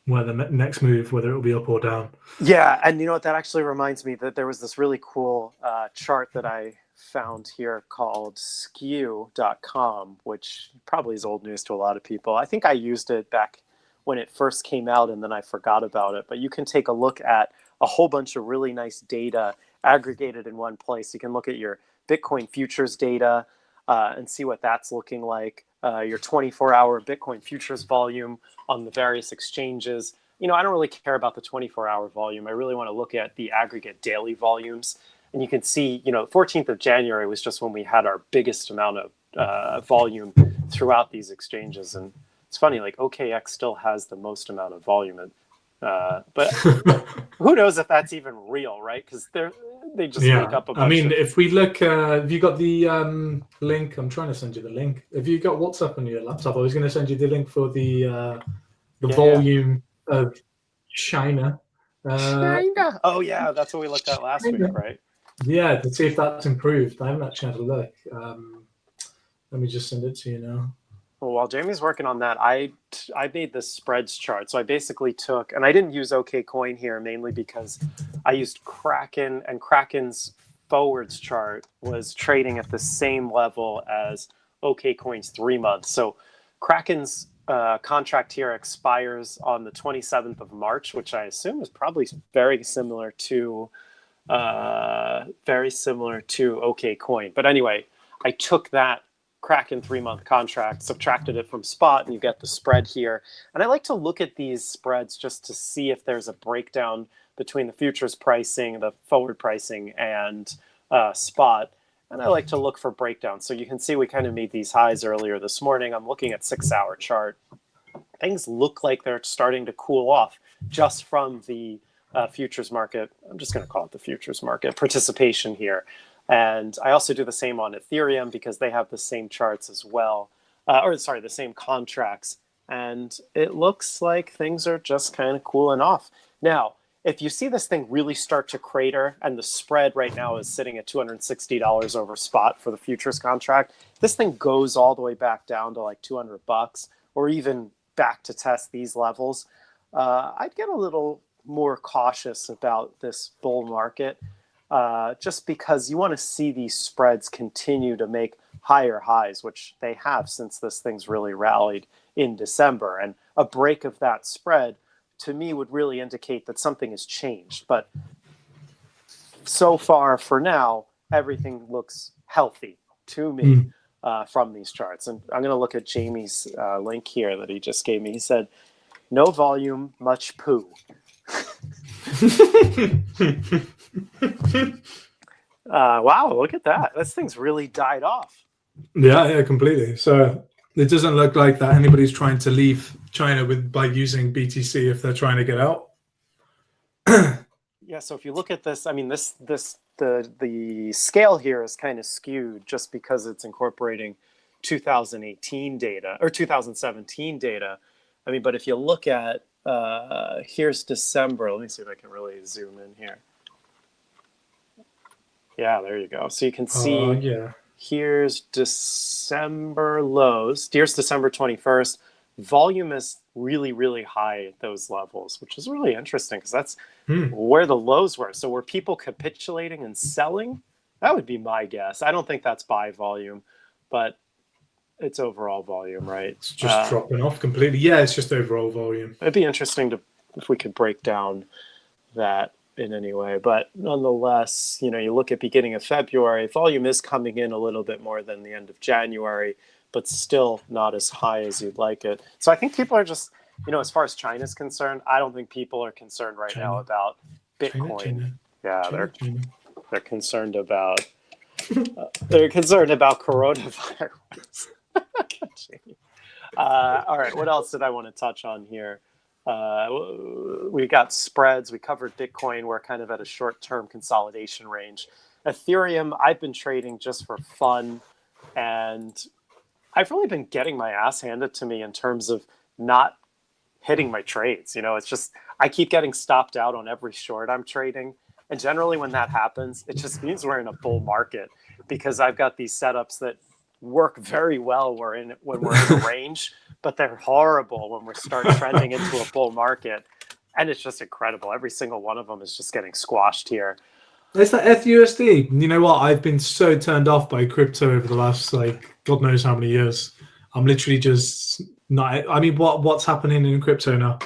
where the next move, whether it will be up or down. Yeah, and that actually reminds me that there was this really cool chart that I found here called skew.com, which probably is old news to a lot of people. I think I used it back when it first came out, and then I forgot about it. But you can take a look at a whole bunch of really nice data aggregated in one place. You can look at your Bitcoin futures data and see what that's looking like, your 24-hour Bitcoin futures volume on the various exchanges. I don't really care about the 24-hour volume. I really want to look at the aggregate daily volumes. And you can see, 14th of January was just when we had our biggest amount of volume throughout these exchanges. And it's funny, like OKX still has the most amount of volume. But who knows if that's even real, right? Because they just make up a bunch. I mean, if we look, have you got the link? I'm trying to send you the link. Have you got WhatsApp on your laptop? I was going to send you the link for the volume of China. China. Oh yeah, that's what we looked at last week, right? Yeah, to see if that's improved. I haven't actually had a look. Let me just send it to you now. Well, while Jamie's working on that, I made this spreads chart. So I basically took, and I didn't use OK Coin here mainly because I used Kraken, and Kraken's forwards chart was trading at the same level as OK Coin's 3 months. So Kraken's contract here expires on the 27th of March, which I assume is probably very similar to OK Coin. But anyway, I took that Kraken 3-month contract, subtracted it from spot, and you get the spread here. And I like to look at these spreads just to see if there's a breakdown between the futures pricing, the forward pricing, and spot. And I like to look for breakdowns. So you can see we kind of made these highs earlier this morning. I'm looking at 6-hour chart. Things look like they're starting to cool off just from the futures market. I'm just going to call it the futures market participation here. And I also do the same on Ethereum because they have the same charts as well, the same contracts. And it looks like things are just kind of cooling off. Now, if you see this thing really start to crater, and the spread right now is sitting at $260 over spot for the futures contract, this thing goes all the way back down to like $200 or even back to test these levels, I'd get a little more cautious about this bull market. Just because you want to see these spreads continue to make higher highs, which they have since this thing's really rallied in December. And a break of that spread, to me, would really indicate that something has changed. But so far, for now, everything looks healthy to me from these charts. And I'm going to look at Jamie's link here that he just gave me. He said, no volume, much poo. Wow, look at that. This thing's really died off. Yeah, completely. So it doesn't look like that anybody's trying to leave China by using BTC if they're trying to get out. Yeah, so if you look at this, I mean, the scale here is kind of skewed just because it's incorporating 2018 data or 2017 data. I mean, but if you look at here's December. Let me see if I can really zoom in here. Yeah, there you go. So you can see here's December lows. Here's December 21st. Volume is really, really high at those levels, which is really interesting because that's where the lows were. So were people capitulating and selling? That would be my guess. I don't think that's buy volume, but it's overall volume, right? It's just dropping off completely. Yeah, it's just overall volume. It'd be interesting if we could break down that in any way. But nonetheless, you look at beginning of February, volume is coming in a little bit more than the end of January, but still not as high as you'd like it. So I think people are just, as far as China's concerned, I don't think people are concerned right now about Bitcoin. China. Yeah, they're concerned about coronavirus. All right, what else did I want to touch on here? We got spreads. We covered Bitcoin. We're kind of at a short-term consolidation range. Ethereum, I've been trading just for fun, and I've really been getting my ass handed to me in terms of not hitting my trades. It's just I keep getting stopped out on every short I'm trading, and generally when that happens, it just means we're in a bull market because I've got these setups that work very well when we're in a range, but they're horrible when we start trending into a bull market. And it's just incredible. Every single one of them is just getting squashed here. It's that FUSD. You know what? I've been so turned off by crypto over the last, God knows how many years. I'm literally just not. I mean, what's happening in crypto now?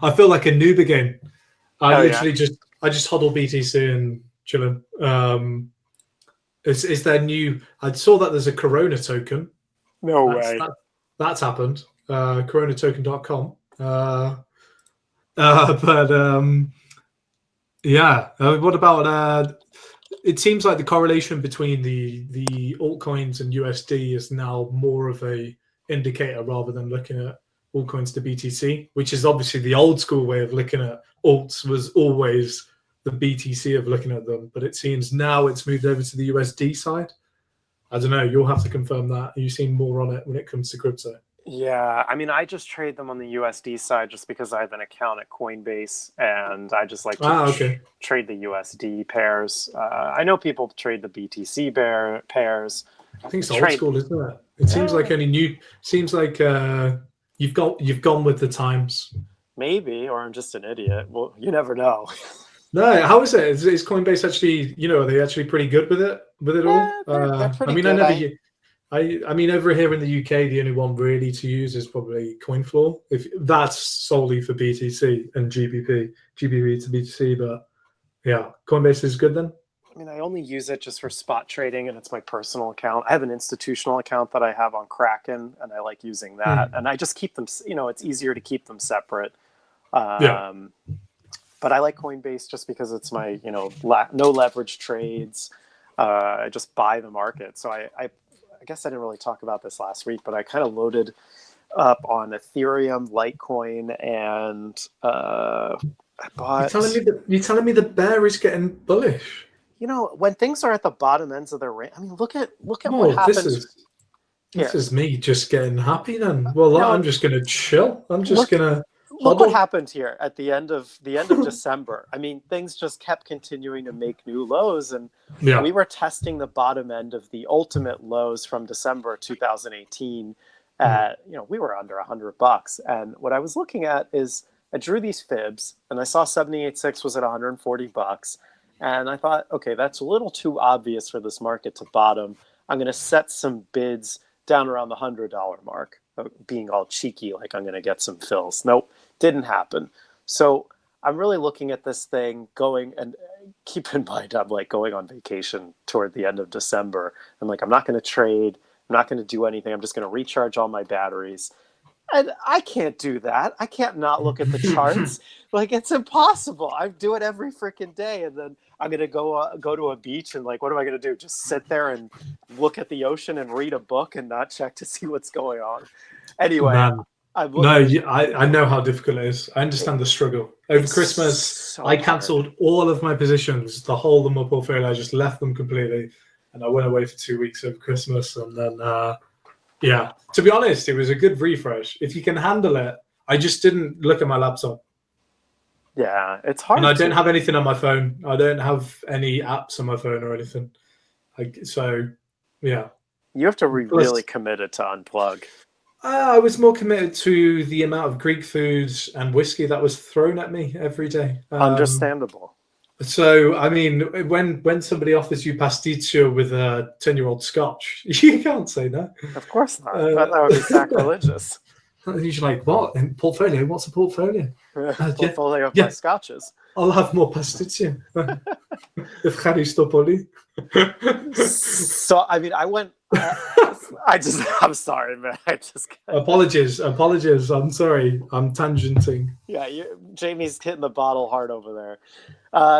I feel like a noob again. I just hodl BTC and chilling. Is there new? I saw that there's a Corona token. No way. That's happened. Coronatoken.com. What about? It seems like the correlation between the altcoins and USD is now more of a indicator rather than looking at altcoins to BTC, which is obviously the old school way of looking at alts was always the BTC of looking at them, but it seems now it's moved over to the USD side. I don't know. You'll have to confirm that. You've seen more on it when it comes to crypto. Yeah, I mean, I just trade them on the USD side just because I have an account at Coinbase, and I just like to Okay. trade the USD pairs. I know people trade the BTC pairs. I think it's old Trade, school, isn't it? It seems like eh, any new. Seems like you've gone with the times. maybe, or I'm just an idiot. Well, you never know. No, how is it? Is Coinbase actually? Are they actually pretty good with it all? Yeah, they're I pretty mean, I good. never. I mean, over here in the UK, the only one really to use is probably CoinFloor. If that's solely for BTC and GBP to BTC, but yeah, Coinbase is good then. I mean, I only use it just for spot trading, and it's my personal account. I have an institutional account that I have on Kraken, and I like using that. Hmm. And I just keep them. It's easier to keep them separate. Yeah. But I like Coinbase just because it's my, no leverage trades. I just buy the market. So I guess I didn't really talk about this last week, but I kind of loaded up on Ethereum, Litecoin, and I bought. You're telling me the bear is getting bullish. When things are at the bottom ends of their range, I mean, look at what Oh, happened. this is me just getting happy then. Well, No, I'm just gonna chill. I'm just gonna look what huddle. happened here at the end of December. I mean, things just kept continuing to make new lows, and Yeah. we were testing the bottom end of the ultimate lows from December 2018 at, we were under $100. And what I was looking at is I drew these fibs and I saw 78.6 was at $140. And I thought, okay, that's a little too obvious for this market to bottom. I'm going to set some bids down around the $100 mark, being all cheeky, like I'm going to get some fills. Nope, didn't happen. So I'm really looking at this thing going, and keep in mind, I'm like going on vacation toward the end of December. I'm like, I'm not going to trade. I'm not going to do anything. I'm just going to recharge all my batteries. And I can't do that. I can't not look at the charts. Like, it's impossible. I do it every freaking day. And then I'm going to go to a beach and, like, what am I going to do? Just sit there and look at the ocean and read a book and not check to see what's going on. Anyway, Man. I know how difficult it is. I understand the struggle. Over Christmas, so I cancelled all of my positions, the whole of my portfolio. I just left them completely. And I went away for 2 weeks over Christmas. And then, yeah, to be honest, it was a good refresh. If you can handle it, I just didn't look at my laptop. Yeah, it's hard. And I don't have anything on my phone. I don't have any apps on my phone or anything. So, yeah. You have to be really committed to unplug. I was more committed to the amount of Greek foods and whiskey that was thrown at me every day. Understandable. So, I mean, when somebody offers you pasticcio with a 10-year-old scotch, you can't say no. Of course not. That would be sacrilegious. You're like, what? In portfolio? What's a portfolio? Portfolio of my scotches. I'll have more pasticcio. Efcharistopoli. So, I mean, I went... I'm sorry, man. Apologies. I'm sorry. I'm tangenting. Yeah, Jamie's hitting the bottle hard over there.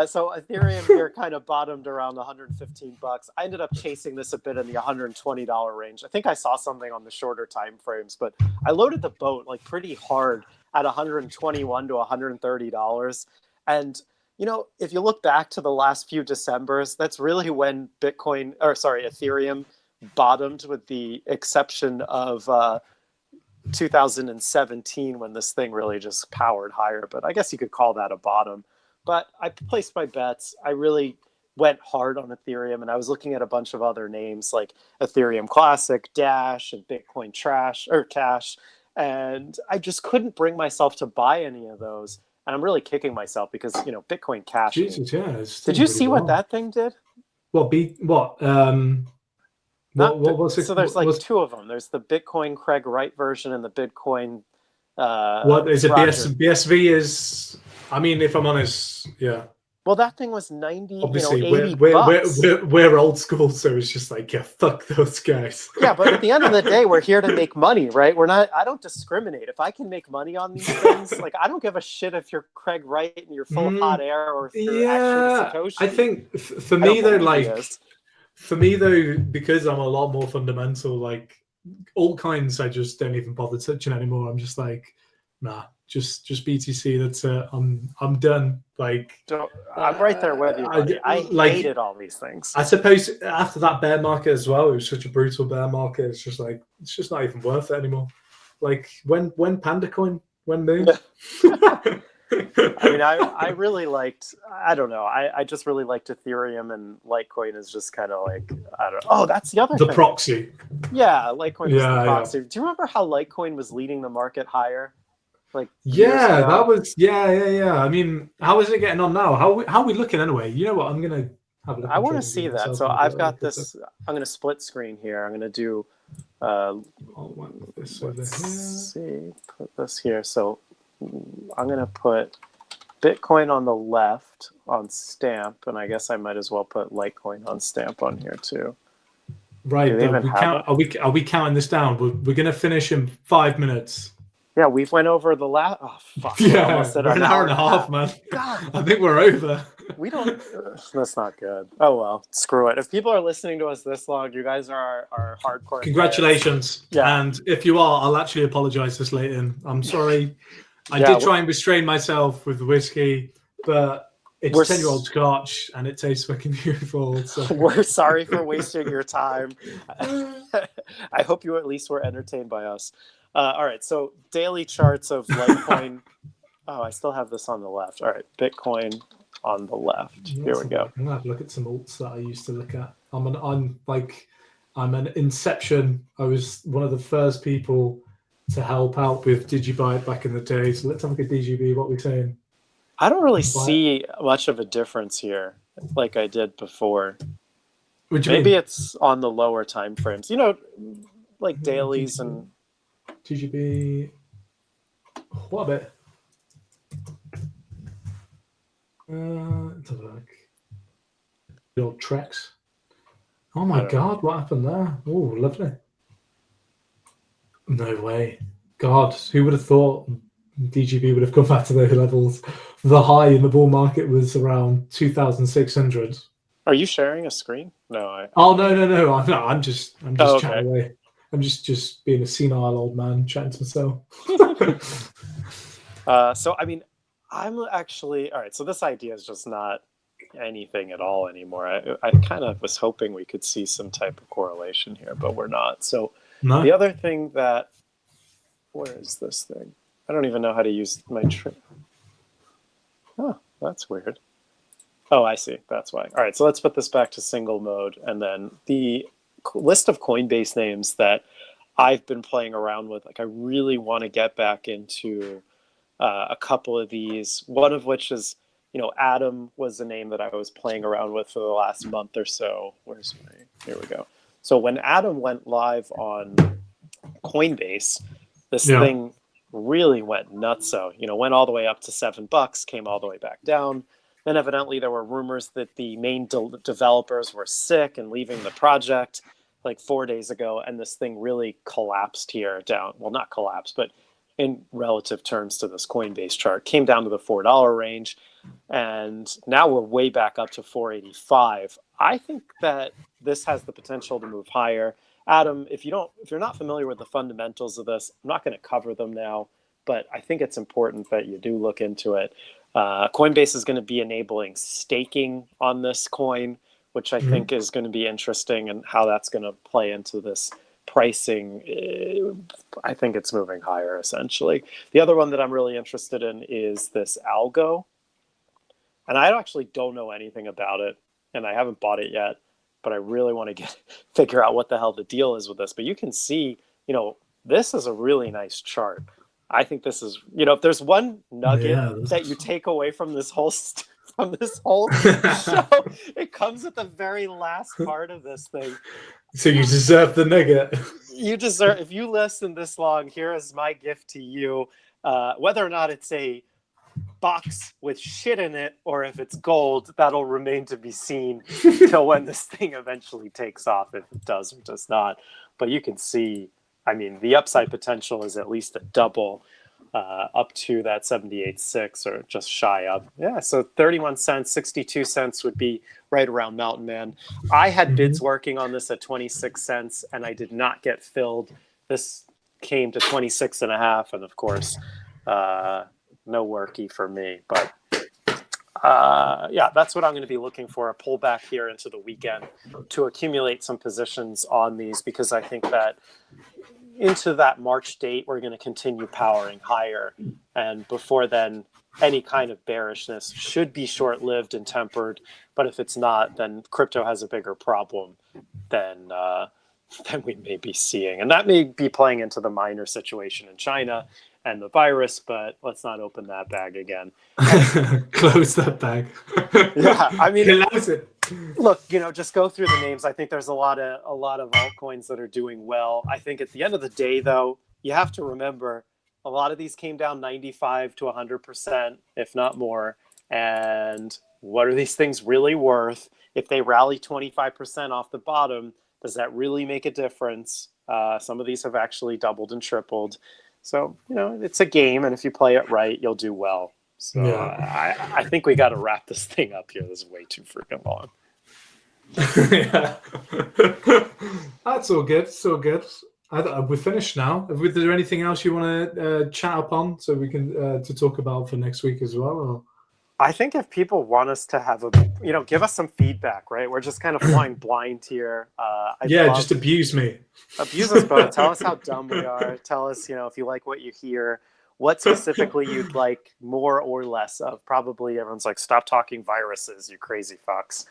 So Ethereum here kind of bottomed around $115. I ended up chasing this a bit in the $120 range. I think I saw something on the shorter time frames, but I loaded the boat like pretty hard at $121 to $130. And if you look back to the last few Decembers, that's really when Ethereum bottomed, with the exception of 2017 when this thing really just powered higher. But I guess you could call that a bottom. But I placed my bets. I really went hard on Ethereum, and I was looking at a bunch of other names like Ethereum Classic, Dash, and Bitcoin Cash, and I just couldn't bring myself to buy any of those. And I'm really kicking myself because Bitcoin Cash. Jesus, yeah. Did you see what that thing did? What was it? So there's two of them. There's the Bitcoin Craig Wright version and the Bitcoin. What is it? BSV is. I mean, if I'm honest, yeah. Well, that thing was 90. Obviously, 80 we're old school, so it's just like, yeah, fuck those guys. Yeah, but at the end of the day, we're here to make money, right? We're not. I don't discriminate. If I can make money on these things, like, I don't give a shit if you're Craig Wright and you're full of hot air, or if you're actually Satoshi. I think for me though, because I'm a lot more fundamental, like altcoins, I just don't even bother touching anymore. I'm just like, nah, just BTC. That's it. I'm done. Like, I'm right there with you, buddy. I hated all these things. I suppose after that bear market as well, it was such a brutal bear market. It's just not even worth it anymore. Like when PandaCoin went moon. I mean, I really liked, I don't know, I just really liked Ethereum, and Litecoin is just kind of like, I don't know. Oh, that's the other the thing. proxy. Yeah, Litecoin was the Yeah, proxy. Do you remember how Litecoin was leading the market higher? Like years yeah, ago? that was yeah. I mean, how is it getting on now? How are we looking anyway? You know what? I'm gonna have a look I on want to see TradingView that. myself So in a bit. I've got this, I'm going to split screen here. I'm going to do, I'll whack this over let's here. see, put this here. So I'm going to put Bitcoin on the left on stamp, and I guess I might as well put Litecoin on stamp on here too. Right, Do they even we have count. it? Are we counting this down? We're gonna finish in 5 minutes. Yeah, we've went over the last. Oh fuck! We're Yeah, almost at we're an hour and a half, man. God, I think we're over. we don't. That's not good. Oh well, screw it. If people are listening to us this long, you guys are our hardcore. Congratulations. Fans. Yeah. And if you are, I'll actually apologize this late in. I'm sorry. I Yeah, did try and restrain myself with the whiskey, but it's 10-year-old scotch and it tastes fucking beautiful. So. We're sorry for wasting your time. I hope you at least were entertained by us. All right, so daily charts of Litecoin. Oh, I still have this on the left. All right, Bitcoin on the left. Here we go. I'm gonna have a look at some alts that I used to look at. I'm an Inception. I was one of the first people to help out with DigiByte back in the day. So let's have a look at DGB. What we're saying. I don't really see much of a difference here, like I did before. Maybe it's on the lower time frames. You know, like dailies and TGB. What a bit. Let's have a look. The old tracks. Oh my god, what happened there? Oh, lovely. No way. God, who would have thought DGB would have come back to those levels? The high in the bull market was around 2,600. Are you sharing a screen? No. Oh no. I'm just okay. chatting away. I'm just being a senile old man chatting to myself. So I mean, I'm actually all right. So this idea is just not anything at all anymore. I kind of was hoping we could see some type of correlation here, but we're not. So the other thing that, where is this thing? I don't even know how to use my Oh, that's weird. Oh, I see. That's why. All right, so let's put this back to single mode, and then the list of Coinbase names that I've been playing around with. Like, I really want to get back into a couple of these. One of which is, Atom was a name that I was playing around with for the last month or so. Here we go. So when Atom went live on Coinbase, this thing really went nutso. Went all the way up to $7, came all the way back down. Then evidently there were rumors that the main developers were sick and leaving the project like 4 days ago, and this thing really collapsed here down. Well, not collapsed, but in relative terms to this Coinbase chart, came down to the $4 range, and now we're way back up to 485. I think that this has the potential to move higher. Adam, if you're not familiar with the fundamentals of this, I'm not going to cover them now, but I think it's important that you do look into it. Coinbase is going to be enabling staking on this coin, which I think is going to be interesting, and how that's going to play into this pricing. I think it's moving higher, essentially. The other one that I'm really interested in is this algo. And I actually don't know anything about it, and I haven't bought it yet, but I really want to figure out what the hell the deal is with this. But you can see, this is a really nice chart. I think this is, if there's one nugget that you take away from this whole show, it comes at the very last part of this thing. So you deserve the nugget. If you listen this long, here is my gift to you. Whether or not it's a box with shit in it or if it's gold, that'll remain to be seen till when this thing eventually takes off, if it does or does not. But you can see, the upside potential is at least a double up to that 78.6 or just shy of. Yeah, so 31 cents, 62 cents would be right around Mountain Man. I had bids working on this at 26 cents and I did not get filled. This came to 26 and a half, and of course, no worky for me. But that's what I'm going to be looking for, a pullback here into the weekend to accumulate some positions on these, because I think that into that March date, we're going to continue powering higher. And before then, any kind of bearishness should be short-lived and tempered. But if it's not, then crypto has a bigger problem than we may be seeing. And that may be playing into the minor situation in China and the virus, but let's not open that bag again. Close that bag. Yeah, I mean, close it. Look, just go through the names. I think there's a lot of altcoins that are doing well. I think at the end of the day, though, you have to remember a lot of these came down 95 to 100%, if not more. And what are these things really worth? If they rally 25% off the bottom, does that really make a difference? Some of these have actually doubled and tripled. So, it's a game, and if you play it right, you'll do well. So I think we got to wrap this thing up here. This is way too freaking long. Yeah. That's all good. It's all good. We're finished now. Is there anything else you want to chat upon so we can to talk about for next week as well? Or? I think if people want us to have give us some feedback, right? We're just kind of flying blind here. Just abuse me. Abuse us both. Tell us how dumb we are. Tell us, if you like what you hear, what specifically you'd like more or less of. Probably everyone's like, stop talking viruses, you crazy fucks.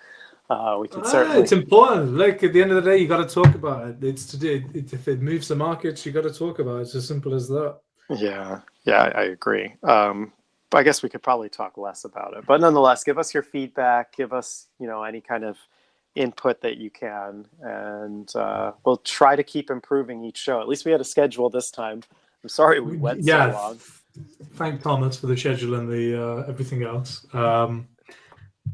We can certainly. It's important. Like at the end of the day, you got to talk about it. It's to do. If it moves the markets, you got to talk about it. It's as simple as that. Yeah, I agree. I guess we could probably talk less about it, but nonetheless, give us your feedback. Give us, any kind of input that you can, and we'll try to keep improving each show. At least we had a schedule this time. I'm sorry we went so long. Thank Thomas for the schedule and the everything else.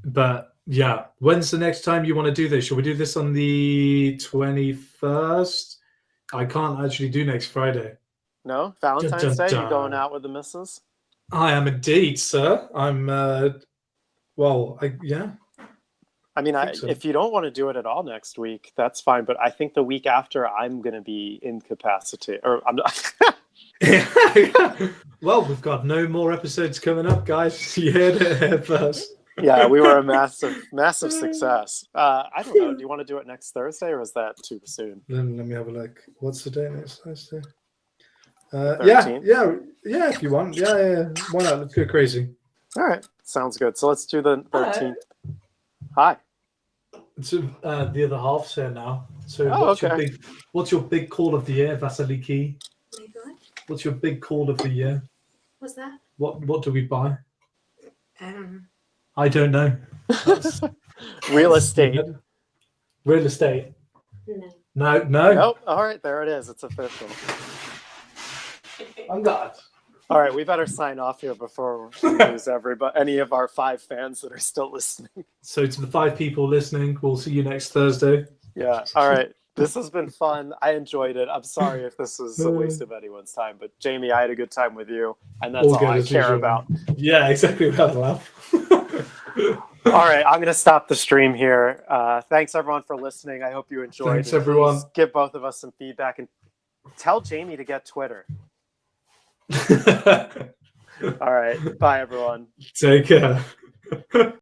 But yeah, when's the next time you want to do this? Shall we do this on the 21st? I can't actually do next Friday. No, Valentine's Day. You going out with the missus? I am indeed, sir. I'm. Yeah. I mean, if you don't want to do it at all next week, that's fine. But I think the week after, I'm going to be incapacitated, or I'm not. Well, we've got no more episodes coming up, guys. You heard it here first. Yeah, we were a massive success. I don't know. Do you want to do it next Thursday, or is that too soon? Let me have a look. What's the day next Thursday? 13th? Yeah. If you want, yeah. Why not? Let's go crazy. All right, sounds good. So let's do the 13th. Hi. It's the other half's here now. So what's your big call of the year, Vasiliki? What's your big call of the year? What's that? What do we buy? I don't know. Real estate. Real estate. No. No. Nope. All right, there it is. It's official. I'm God. All right, we better sign off here before we lose any of our 5 fans that are still listening. So to the 5 people listening, we'll see you next Thursday. Yeah. All right. This has been fun. I enjoyed it. I'm sorry if this was a waste of anyone's time, but Jamie, I had a good time with you, and that's all I care about. Yeah, exactly. We'll have a laugh. All right, I'm going to stop the stream here. Thanks, everyone, for listening. I hope you enjoyed. Thanks, everyone. Please give both of us some feedback and tell Jamie to get Twitter. All right. Bye, everyone. Take care.